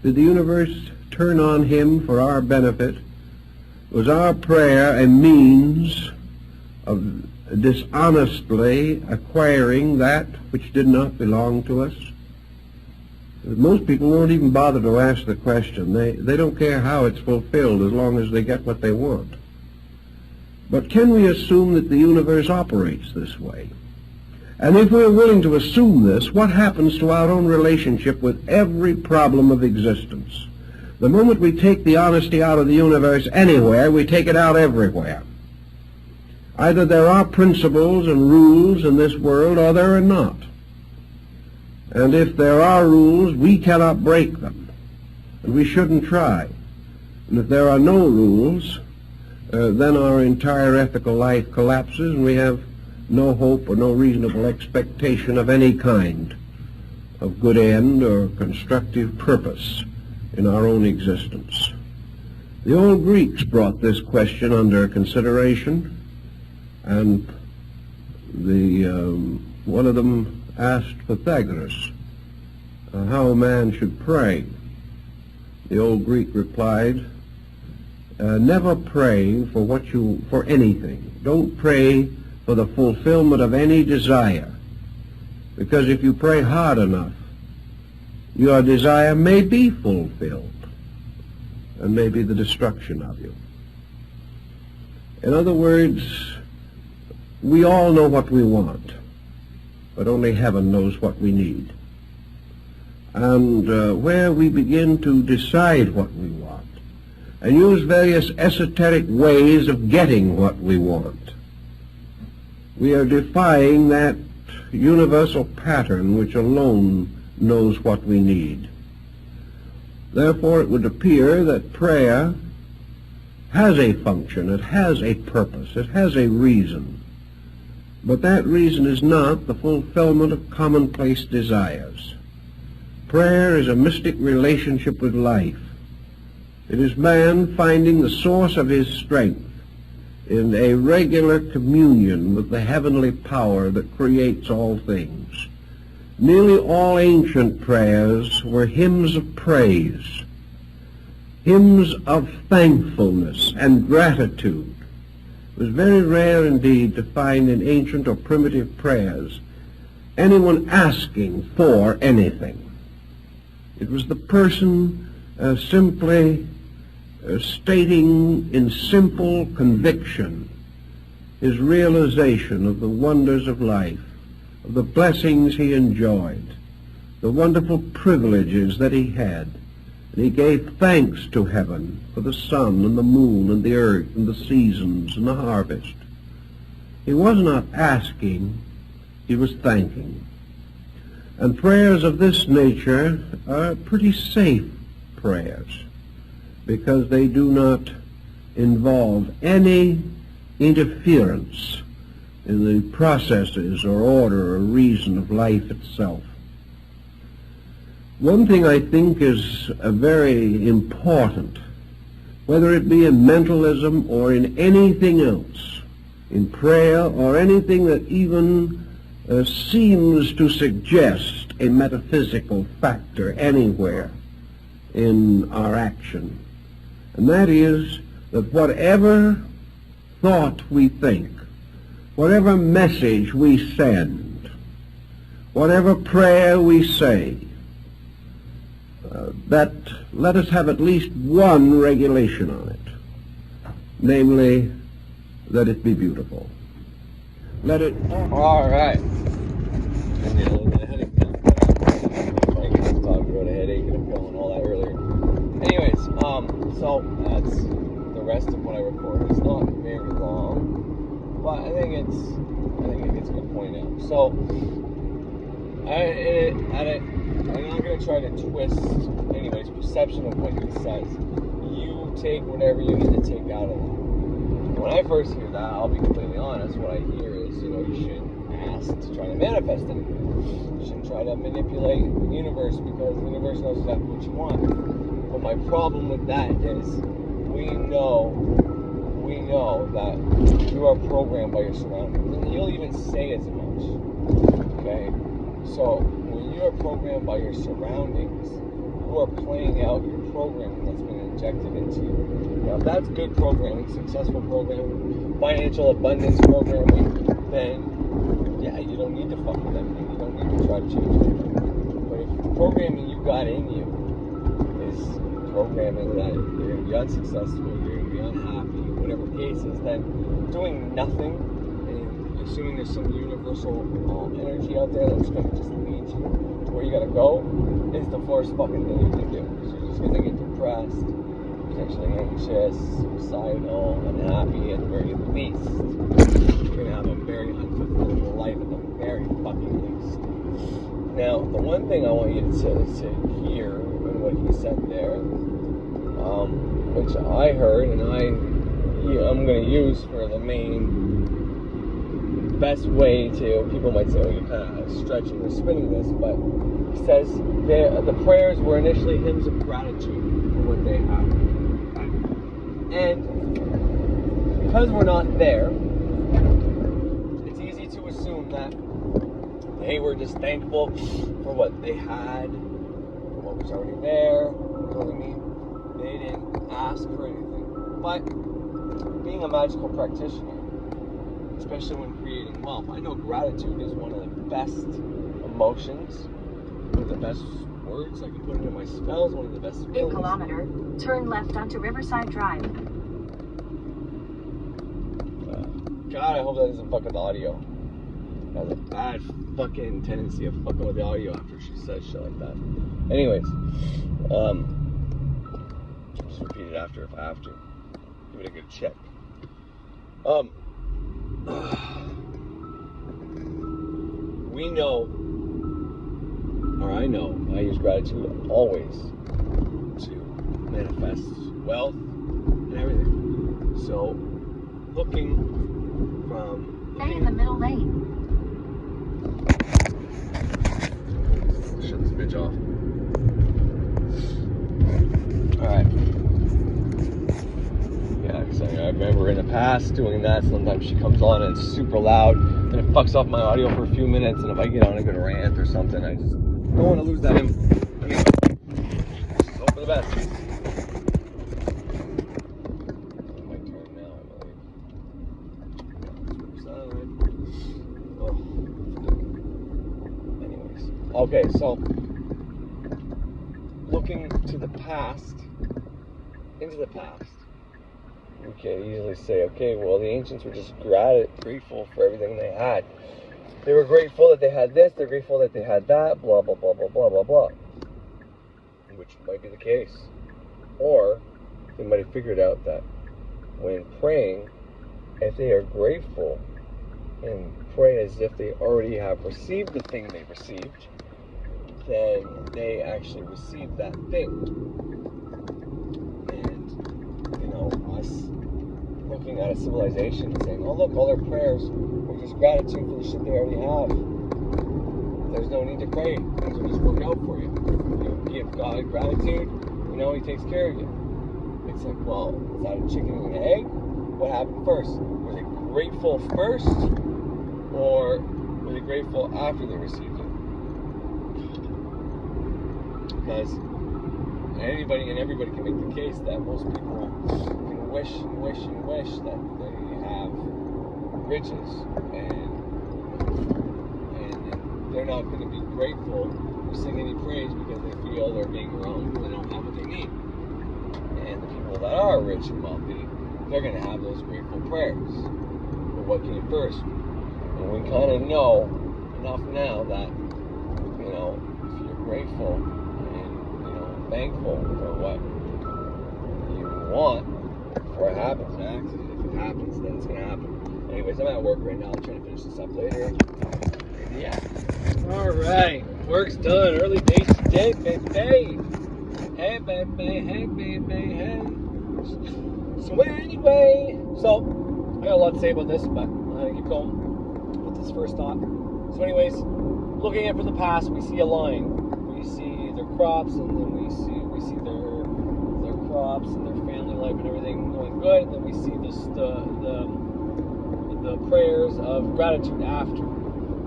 Did the universe turn on him for our benefit? Was our prayer a means of dishonestly acquiring that which did not belong to us? Most people won't even bother to ask the question. They don't care how it's fulfilled as long as they get what they want. But can we assume that the universe operates this way? And if we're willing to assume this, what happens to our own relationship with every problem of existence? The moment we take the honesty out of the universe anywhere, we take it out everywhere. Either there are principles and rules in this world or there are not. And if there are rules, we cannot break them, and we shouldn't try. And if there are no rules, then our entire ethical life collapses, and we have no hope or no reasonable expectation of any kind of good end or constructive purpose in our own existence. The old Greeks brought this question under consideration, and one of them asked Pythagoras how a man should pray. The old Greek replied, never pray for anything. Don't pray for the fulfillment of any desire, because if you pray hard enough, your desire may be fulfilled, and may be the destruction of you. In other words, we all know what we want, but only heaven knows what we need. And where we begin to decide what we want and use various esoteric ways of getting what we want, we are defying that universal pattern which alone knows what we need. Therefore, it would appear that prayer has a function, it has a purpose, it has a reason. But that reason is not the fulfillment of commonplace desires. Prayer is a mystic relationship with life. It is man finding the source of his strength in a regular communion with the heavenly power that creates all things. Nearly all ancient prayers were hymns of praise, hymns of thankfulness and gratitude. It was very rare indeed to find in ancient or primitive prayers anyone asking for anything. It was the person simply stating in simple conviction his realization of the wonders of life, of the blessings he enjoyed, the wonderful privileges that he had. And he gave thanks to heaven for the sun and the moon and the earth and the seasons and the harvest. He was not asking, he was thanking. And prayers of this nature are pretty safe prayers, because they do not involve any interference in the processes or order or reason of life itself. One thing I think is very important, whether it be in mentalism or in anything else, in prayer or anything that even seems to suggest a metaphysical factor anywhere in our action, and that is that whatever thought we think, whatever message we send, whatever prayer we say, that let us have at least one regulation on it, namely, that it be beautiful. Let it...
All right. And yeah, look at the headache now. I talked about a headache and a pill and all that earlier. Anyways, so that's the rest of what I recorded. It's not very long, but I think it gets a good point out. So I'm not going to try to twist anybody's perception of what he says. You take whatever you need to take out of it. When I first hear that, I'll be completely honest, what I hear is, you shouldn't ask to try to manifest anything. You shouldn't try to manipulate the universe, because the universe knows exactly what you want. But my problem with that is we know that you are programmed by your surroundings. And he'll even say as much. Okay? So when you are programmed by your surroundings, you are playing out your programming that's been injected into you. Now, if that's good programming, successful programming, financial abundance programming, then, yeah, you don't need to fuck with anything. You don't need to try to change anything. But if the programming you got in you is programming that you're going to be unsuccessful, you're going to be unhappy, whatever the case is, then doing nothing and assuming there's some universal energy out there that's going to just lead you to where you got to go is the worst fucking thing you can do. So you're just going to get depressed, potentially anxious, suicidal, unhappy at the very least. You're going to have a very unfulfilling life at the very fucking least. Now, the one thing I want you to hear in what he said there, which I heard and I'm going to use for the main best way to, people might say, oh, you're kind of stretching or spinning this, but he says the prayers were initially hymns of gratitude for what they have. And because we're not there, it's easy to assume that they were just thankful for what they had, for what was already there. You know what I mean? They didn't ask for anything. But being a magical practitioner, especially when creating wealth, I know gratitude is one of the best emotions, one of the best words I can put into my spells, one of the best feelings.
8 kilometer, turn left onto Riverside Drive.
God, I hope that doesn't fuck with the audio. That has a bad fucking tendency of fucking with the audio after she says shit like that. Anyways, just repeat it after if I have to. Give it a good check. We know, or I know, I use gratitude always to manifest wealth and everything. So, looking
Stay in the middle lane.
Shut this bitch off. Alright. Yeah, because I remember in the past doing that. Sometimes she comes on and it's super loud, and it fucks off my audio for a few minutes, and if I get on a good rant or something, I just don't want to lose that in. Anyway, just hope for the best. My turn now, I believe. Anyways. Okay, so looking to the past, into the past, we can easily say, okay, well, the ancients were just grateful for everything they had. They were grateful that they had this, they're grateful that they had that, blah, blah, blah, blah, blah, blah, blah. Which might be the case. Or they might have figured out that when praying, if they are grateful and pray as if they already have received the thing they received, then they actually received that thing. And, you know, us looking at a civilization and saying, oh look, all their prayers were just gratitude for the shit they already have. There's no need to pray. Things will just work out for you. You give God gratitude, you know, He takes care of you. It's like, well, is that a chicken and an egg? What happened first? Were they grateful first? Or were they grateful after they received it? Because anybody and everybody can make the case that most people can wish and wish and wish that they have riches, and they're not going to be grateful or sing any praise because they feel they're being wronged and they don't have what they need. And the people that are rich and wealthy, they're going to have those grateful prayers. But what came first? And we kind of know enough now that, you know, if you're grateful and, you know, thankful for what you want before it happens, an accident, if it happens, then it's going to happen. Anyways, I'm at work right now. I'm trying to finish this up later. Yeah. Alright. Work's done. Early day today, baby. Hey, baby. Hey, baby. Hey. So anyway, I got a lot to say about this, but I'm going to keep going with this first thought. So anyways, looking at for the past, we see a line. We see their crops, and then we see their crops and their family life and everything going good, and then we see the prayers of gratitude after.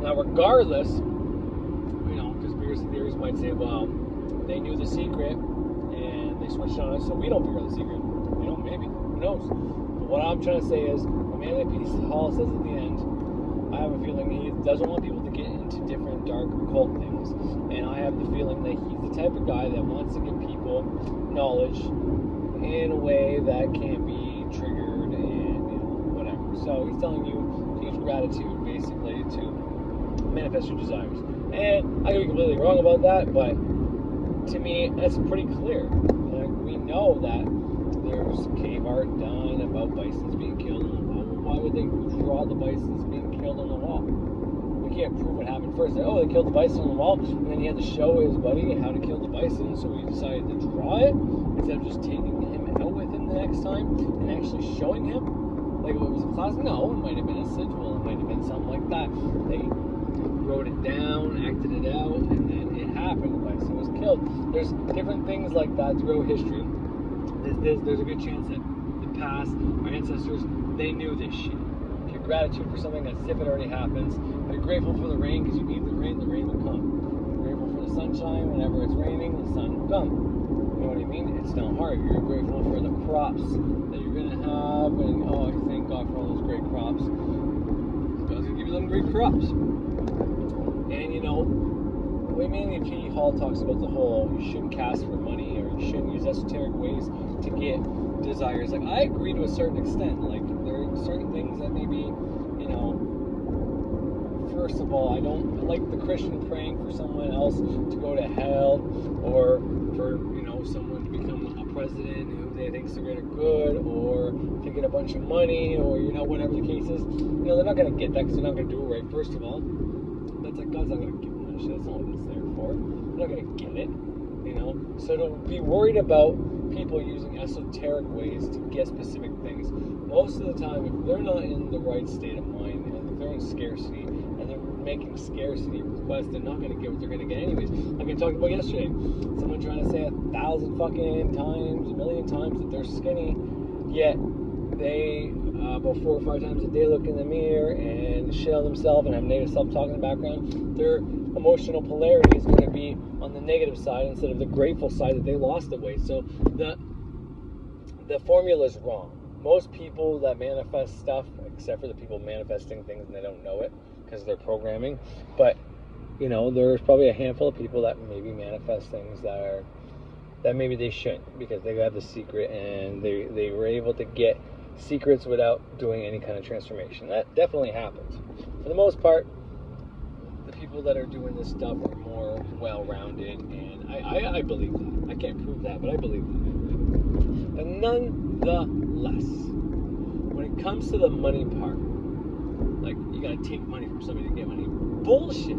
Now, regardless, you know, conspiracy theories might say, well, they knew the secret and they switched on us, so we don't figure out the secret. You know, maybe. Who knows? But what I'm trying to say is, Manly Peace Hall says at the end, I have a feeling he doesn't want people to get into different dark occult things. And I have the feeling that he's the type of guy that wants to give people knowledge in a way that can't be triggered and, you know, whatever. So he's telling you to use gratitude, basically, to manifest your desires. And I could be completely wrong about that, but to me, that's pretty clear. Like, we know that there's cave art done about bisons being killed on the wall. Why would they draw the bisons being killed on the wall? We can't prove what happened first. Like, oh, they killed the bison on the wall, and then he had to show his buddy how to kill the bison, so he decided to draw it instead of just taking him out with him the next time and actually showing him. Like, it was a class? No, it might have been a sigil, it might have been something like that. They wrote it down, acted it out, and then it happened. The bison was killed. There's different things like that throughout history. There's a good chance that the past, our ancestors, they knew this shit. If you're gratitude for something, that's if it already happens. If you're grateful for the rain because you need the rain will come. If you're grateful for the sunshine, whenever it's raining, the sun will come. You know what I mean? It's not hard. You're grateful for the crops that you're going to have, and oh, I thank God for all those great crops. God's going to give you them great crops. And you know, way Manly P. Hall talks about the whole you shouldn't cast for money or you shouldn't use esoteric ways to get desires. Like, I agree to a certain extent. Like, there are certain things that maybe, you know, first of all, I don't like the Christian praying for someone else to go to hell, or for, you know, someone to become a president who they think is the greater good, or to get a bunch of money, or, you know, whatever the case is. You know, they're not going to get that because they're not going to do it right, first of all. That's like, God's not going to give them that shit. That's not what it's there for. They're not going to get it, you know? So to be worried about people using esoteric ways to get specific things, most of the time, if they're not in the right state of mind, and if they're in scarcity, and they're making scarcity requests, they're not going to get what they're going to get anyways. Like I talked about yesterday, someone trying to say 1,000 fucking times, a million times that they're skinny, yet they about 4 or 5 times a day look in the mirror and shit on themselves and have negative self-talk in the background. Their emotional polarity is going to be on the negative side instead of the grateful side that they lost the weight. So the formula is wrong. Most people that manifest stuff, except for the people manifesting things and they don't know it because of their programming, but you know, there's probably a handful of people that maybe manifest things that maybe they shouldn't, because they have the secret and they were able to get secrets without doing any kind of transformation. That definitely happens. For the most part, the people that are doing this stuff are more well-rounded, and I believe that. I can't prove that, but I believe that. But nonetheless, when it comes to the money part, like, you gotta take money from somebody to get money. Bullshit.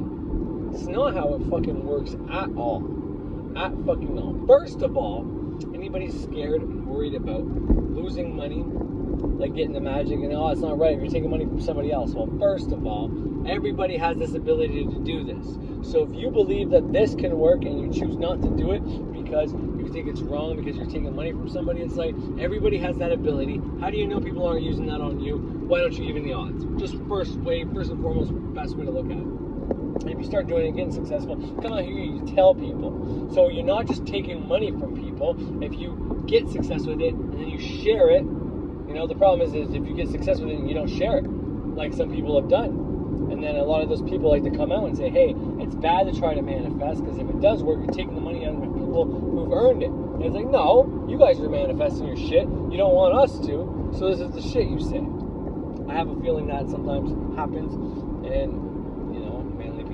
It's not how it fucking works at all. At fucking all. First of all, anybody's scared and worried about losing money, like getting the magic, and oh, it's not right if you're taking money from somebody else. Well, first of all, everybody has this ability to do this. So if you believe that this can work and you choose not to do it because you think it's wrong because you're taking money from somebody, it's like, everybody has that ability. How do you know people aren't using that on you? Why don't you even the odds? Just first and foremost, best way to look at it. And if you start doing it, getting successful, come out here, you tell people. So you're not just taking money from people. If you get success with it and then you share it, you know, the problem is if you get success with it and you don't share it, like some people have done. And then a lot of those people like to come out and say, hey, it's bad to try to manifest, because if it does work, you're taking the money out of the people who've earned it. And it's like, no, you guys are manifesting your shit. You don't want us to, so this is the shit you say. I have a feeling that sometimes happens, and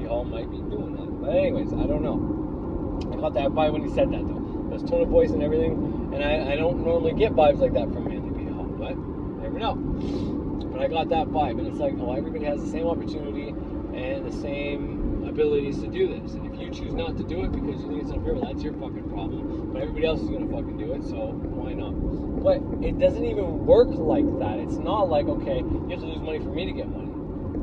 Hall might be doing that. But anyways, I don't know. I got that vibe when he said that, though. His tone of voice and everything. And I don't normally get vibes like that from Manly P. Hall, but you never know. But I got that vibe, and it's like, oh, everybody has the same opportunity and the same abilities to do this. And if you choose not to do it because you think it's unfair, well, that's your fucking problem. But everybody else is going to fucking do it, so why not? But it doesn't even work like that. It's not like, okay, you have to lose money for me to get money.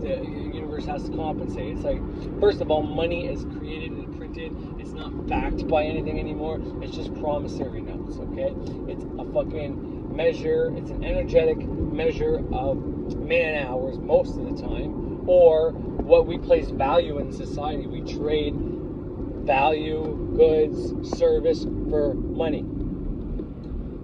The universe has to compensate. It's like, first of all, money is created and printed. It's not backed by anything anymore. It's just promissory notes, okay? It's a fucking measure. It's an energetic measure of man hours most of the time, or what we place value in society. We trade value, goods, service for money.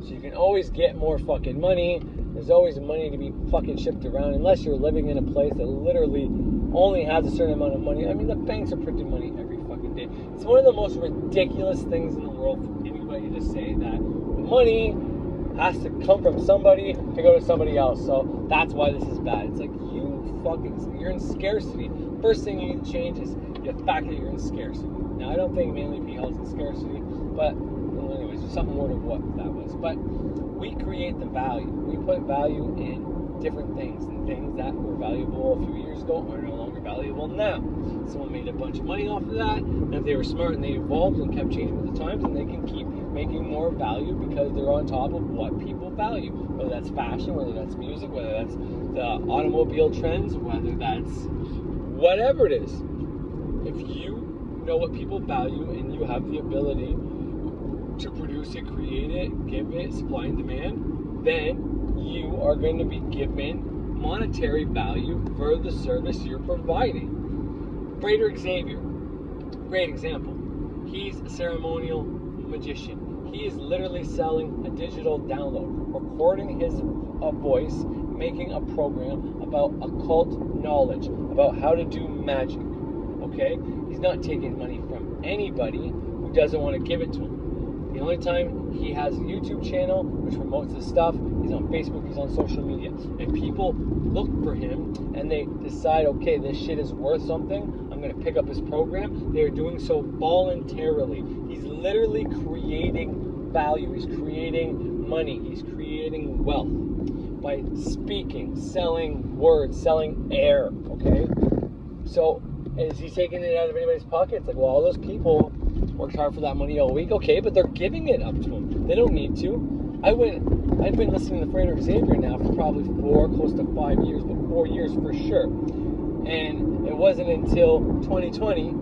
So you can always get more fucking money. There's always money to be fucking shipped around, unless you're living in a place that literally only has a certain amount of money. I mean, the banks are printing money every fucking day. It's one of the most ridiculous things in the world for anybody to say that money has to come from somebody to go to somebody else. So that's why this is bad. It's like, you're in scarcity. First thing you need to change is the fact that you're in scarcity. Now, I don't think Manly P. Hall's in scarcity, but well, anyways, there's something more to what that was. But we create the value. We put value in different things, and things that were valuable a few years ago are no longer valuable now. Someone made a bunch of money off of that, and if they were smart and they evolved and kept changing with the times, then they can keep making more value because they're on top of what people value. Whether that's fashion, whether that's music, whether that's the automobile trends, whether that's whatever it is. If you know what people value and you have the ability to produce it, create it, give it, supply and demand, then you are going to be given monetary value for the service you're providing. Frederick Xavier, great example. He's a ceremonial magician. He is literally selling a digital download, recording his voice, making a program about occult knowledge, about how to do magic. Okay? He's not taking money from anybody who doesn't want to give it to him. The only time he has a YouTube channel which promotes his stuff, he's on Facebook, he's on social media. If people look for him and they decide, okay, this shit is worth something, I'm going to pick up his program, they're doing so voluntarily. He's literally creating value. He's creating money. He's creating wealth by speaking, selling words, selling air, okay? So is he taking it out of anybody's pocket? It's like, well, all those people worked hard for that money all week, okay, but they're giving it up to him. They don't need to. I've been listening to Frederick Xavier now for probably close to 5 years, but 4 years for sure. And it wasn't until 2020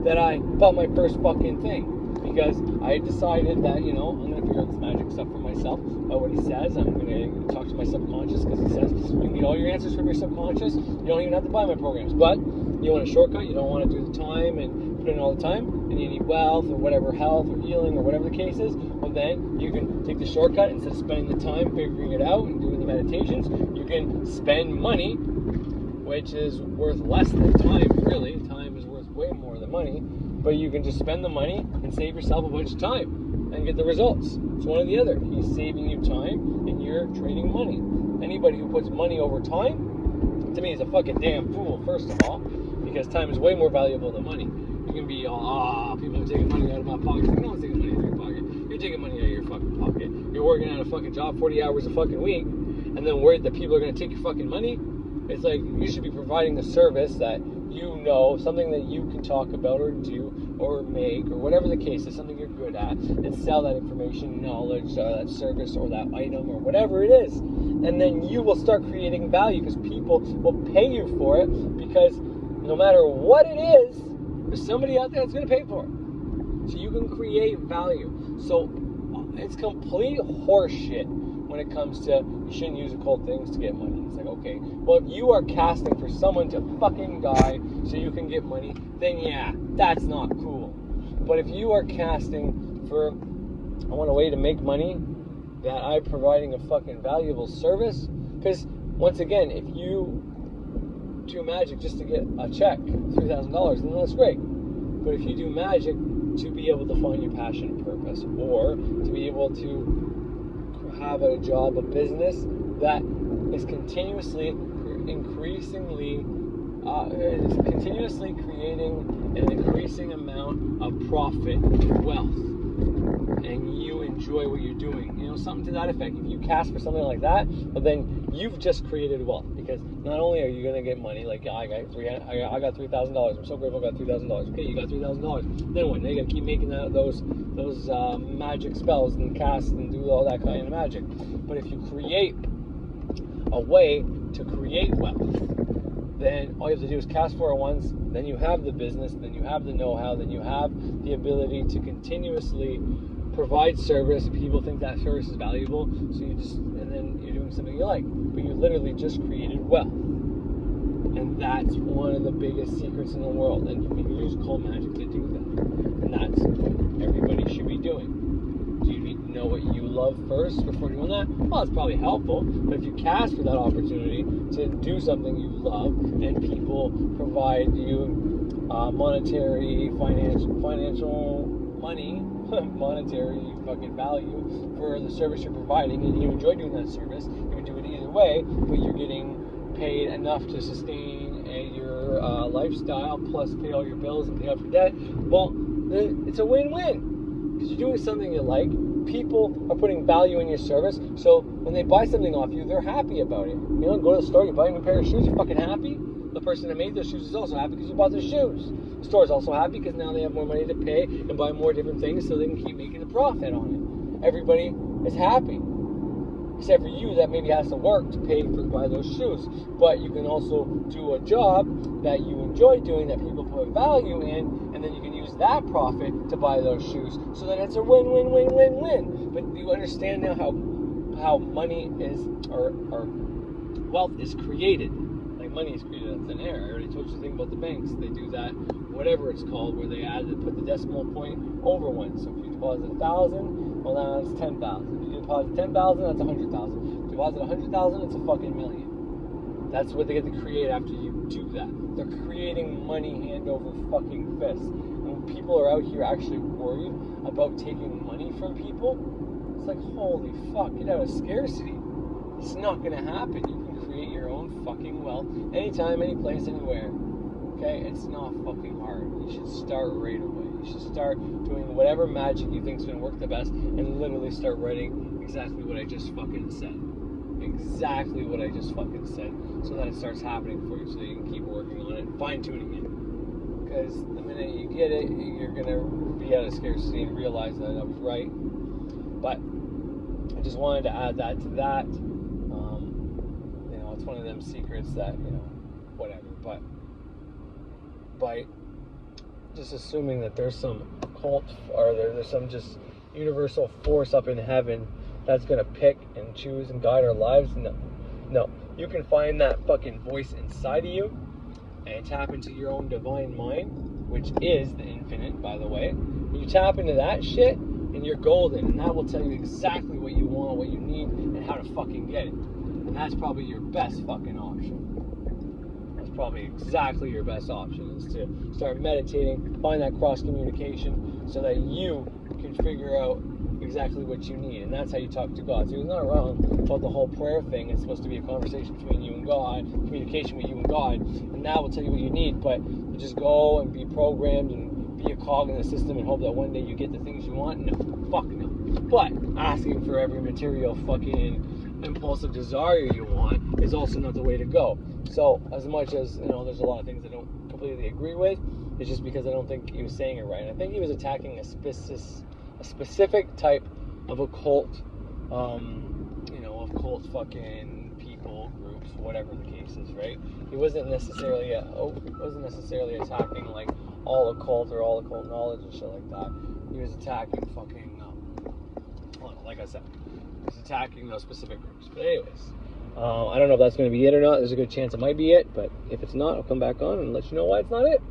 that I bought my first fucking thing. Because I decided that, I'm going to figure out this magic stuff for myself, about what he says. I'm going to talk to my subconscious, because he says you can get all your answers from your subconscious. You don't even have to buy my programs. But you want a shortcut, you don't want to do the time and put in all the time, and you need wealth or whatever, health or healing or whatever the case is, well then you can take the shortcut. Instead of spending the time figuring it out and doing the meditations, you can spend money, which is worth less than time, really. Time is worth way more than money. But you can just spend the money and save yourself a bunch of time and get the results. It's one or the other. He's saving you time and you're trading money. Anybody who puts money over time, to me, is a fucking damn fool, first of all, because time is way more valuable than money. You can be all, people are taking money out of my pocket. No one's taking money out of your pocket. You're taking money out of your fucking pocket. You're working at a fucking job 40 hours a fucking week, and then worried that people are going to take your fucking money. It's like, you should be providing the service that something that you can talk about or do or make or whatever the case is, something you're good at, and sell that information, knowledge, that service or that item or whatever it is. And then you will start creating value because people will pay you for it, because no matter what it is, there's somebody out there that's going to pay for it. So you can create value. So it's complete horseshit when it comes to you shouldn't use occult things to get money. It's like, okay, well, if you are casting for someone to fucking die so you can get money, then yeah, that's not cool. But if you are casting for, I want a way to make money, that I'm providing a fucking valuable service, because once again, if you do magic just to get a check, $3,000, then that's great. But if you do magic to be able to find your passion and purpose, or to be able to have a job, a business that is continuously creating an increasing amount of profit, wealth, and you enjoy what you're doing, something to that effect. If you cast for something like that, well, then you've just created wealth, because not only are you going to get money, like I got $3,000. I'm so grateful I got $3,000. Okay, you got $3,000. Then what? Now you got to keep making those magic spells and cast and do all that kind of magic. But if you create a way to create wealth, then all you have to do is cast for it once, then you have the business, then you have the know-how, then you have the ability to continuously provide service. People think that service is valuable, so and then you're doing something you like, but you literally just created wealth. And that's one of the biggest secrets in the world, and you can use cold magic to do that. And that's what everybody should be doing. Do you need to know what you love first before doing that? Well, it's probably helpful, but if you cast for that opportunity to do something you love, and people provide you monetary, financial money, monetary fucking value for the service you're providing, and you enjoy doing that service, you would do it either way, but you're getting paid enough to sustain your lifestyle, plus pay all your bills and pay off your debt. Well, it's a win-win, because you're doing something you like. People are putting value in your service, so when they buy something off you, they're happy about it. Go to the store, you buy a new pair of shoes, you're fucking happy. the person that made those shoes is also happy because you bought their shoes. The store's also happy because now they have more money to pay and buy more different things so they can keep making a profit on it. Everybody is happy. Except for you that maybe has to work to pay for buy those shoes. But you can also do a job that you enjoy doing, that people put value in, and then you can use that profit to buy those shoes. So then it's a win-win-win-win-win. But you understand now how money is, or wealth is created. Like money is created out of thin air. I already told you the thing about the banks. They do that, whatever it's called, where they put the decimal point over one. So if you deposit 1,000, well now it's 10,000. If you deposit 10,000, that's 100,000. If you deposit 100,000, it's a fucking million. That's what they get to create after you do that. They're creating money hand over fucking fist. And when people are out here actually worried about taking money from people, it's like, holy fuck, get out of scarcity. It's not gonna happen. You can create your own fucking wealth anytime, any place, anywhere. Okay? It's not fucking hard. You should start right away. You should start doing whatever magic you think is gonna work the best and literally start writing exactly what I just fucking said. Exactly what I just fucking said, so that it starts happening for you, so you can keep working on it and fine-tuning it. Because the minute you get it, you're gonna be out of scarcity and realize that I was right. But I just wanted to add that to that. It's one of them secrets that, whatever. But by just assuming that there's some cult, or there's some just universal force up in heaven that's gonna pick and choose and guide our lives, no. You can find that fucking voice inside of you and tap into your own divine mind, which is the infinite, by the way. You tap into that shit and you're golden, and that will tell you exactly what you want, what you need, and how to fucking get it. And that's probably your best fucking option. That's probably exactly your best option, is to start meditating, find that cross communication so that you can figure out exactly what you need. And that's how you talk to God. So he's not wrong about the whole prayer thing. It's supposed to be a conversation between you and God, communication with you and God, and that will tell you what you need. But you just go and be programmed and be a cog in the system and hope that one day you get the things you want. No, fuck no. But asking for every material fucking impulsive desire you want is also not the way to go. So as much as there's a lot of things I don't completely agree with, it's just because I don't think he was saying it right. I think he was attacking a specific type of occult, occult fucking people, groups, whatever the case is, right? He wasn't necessarily attacking like all occult or all occult knowledge and shit like that. He was attacking fucking, like I said, he was attacking those specific groups. But anyways, I don't know if that's going to be it or not. There's a good chance it might be it, but if it's not, I'll come back on and let you know why it's not it.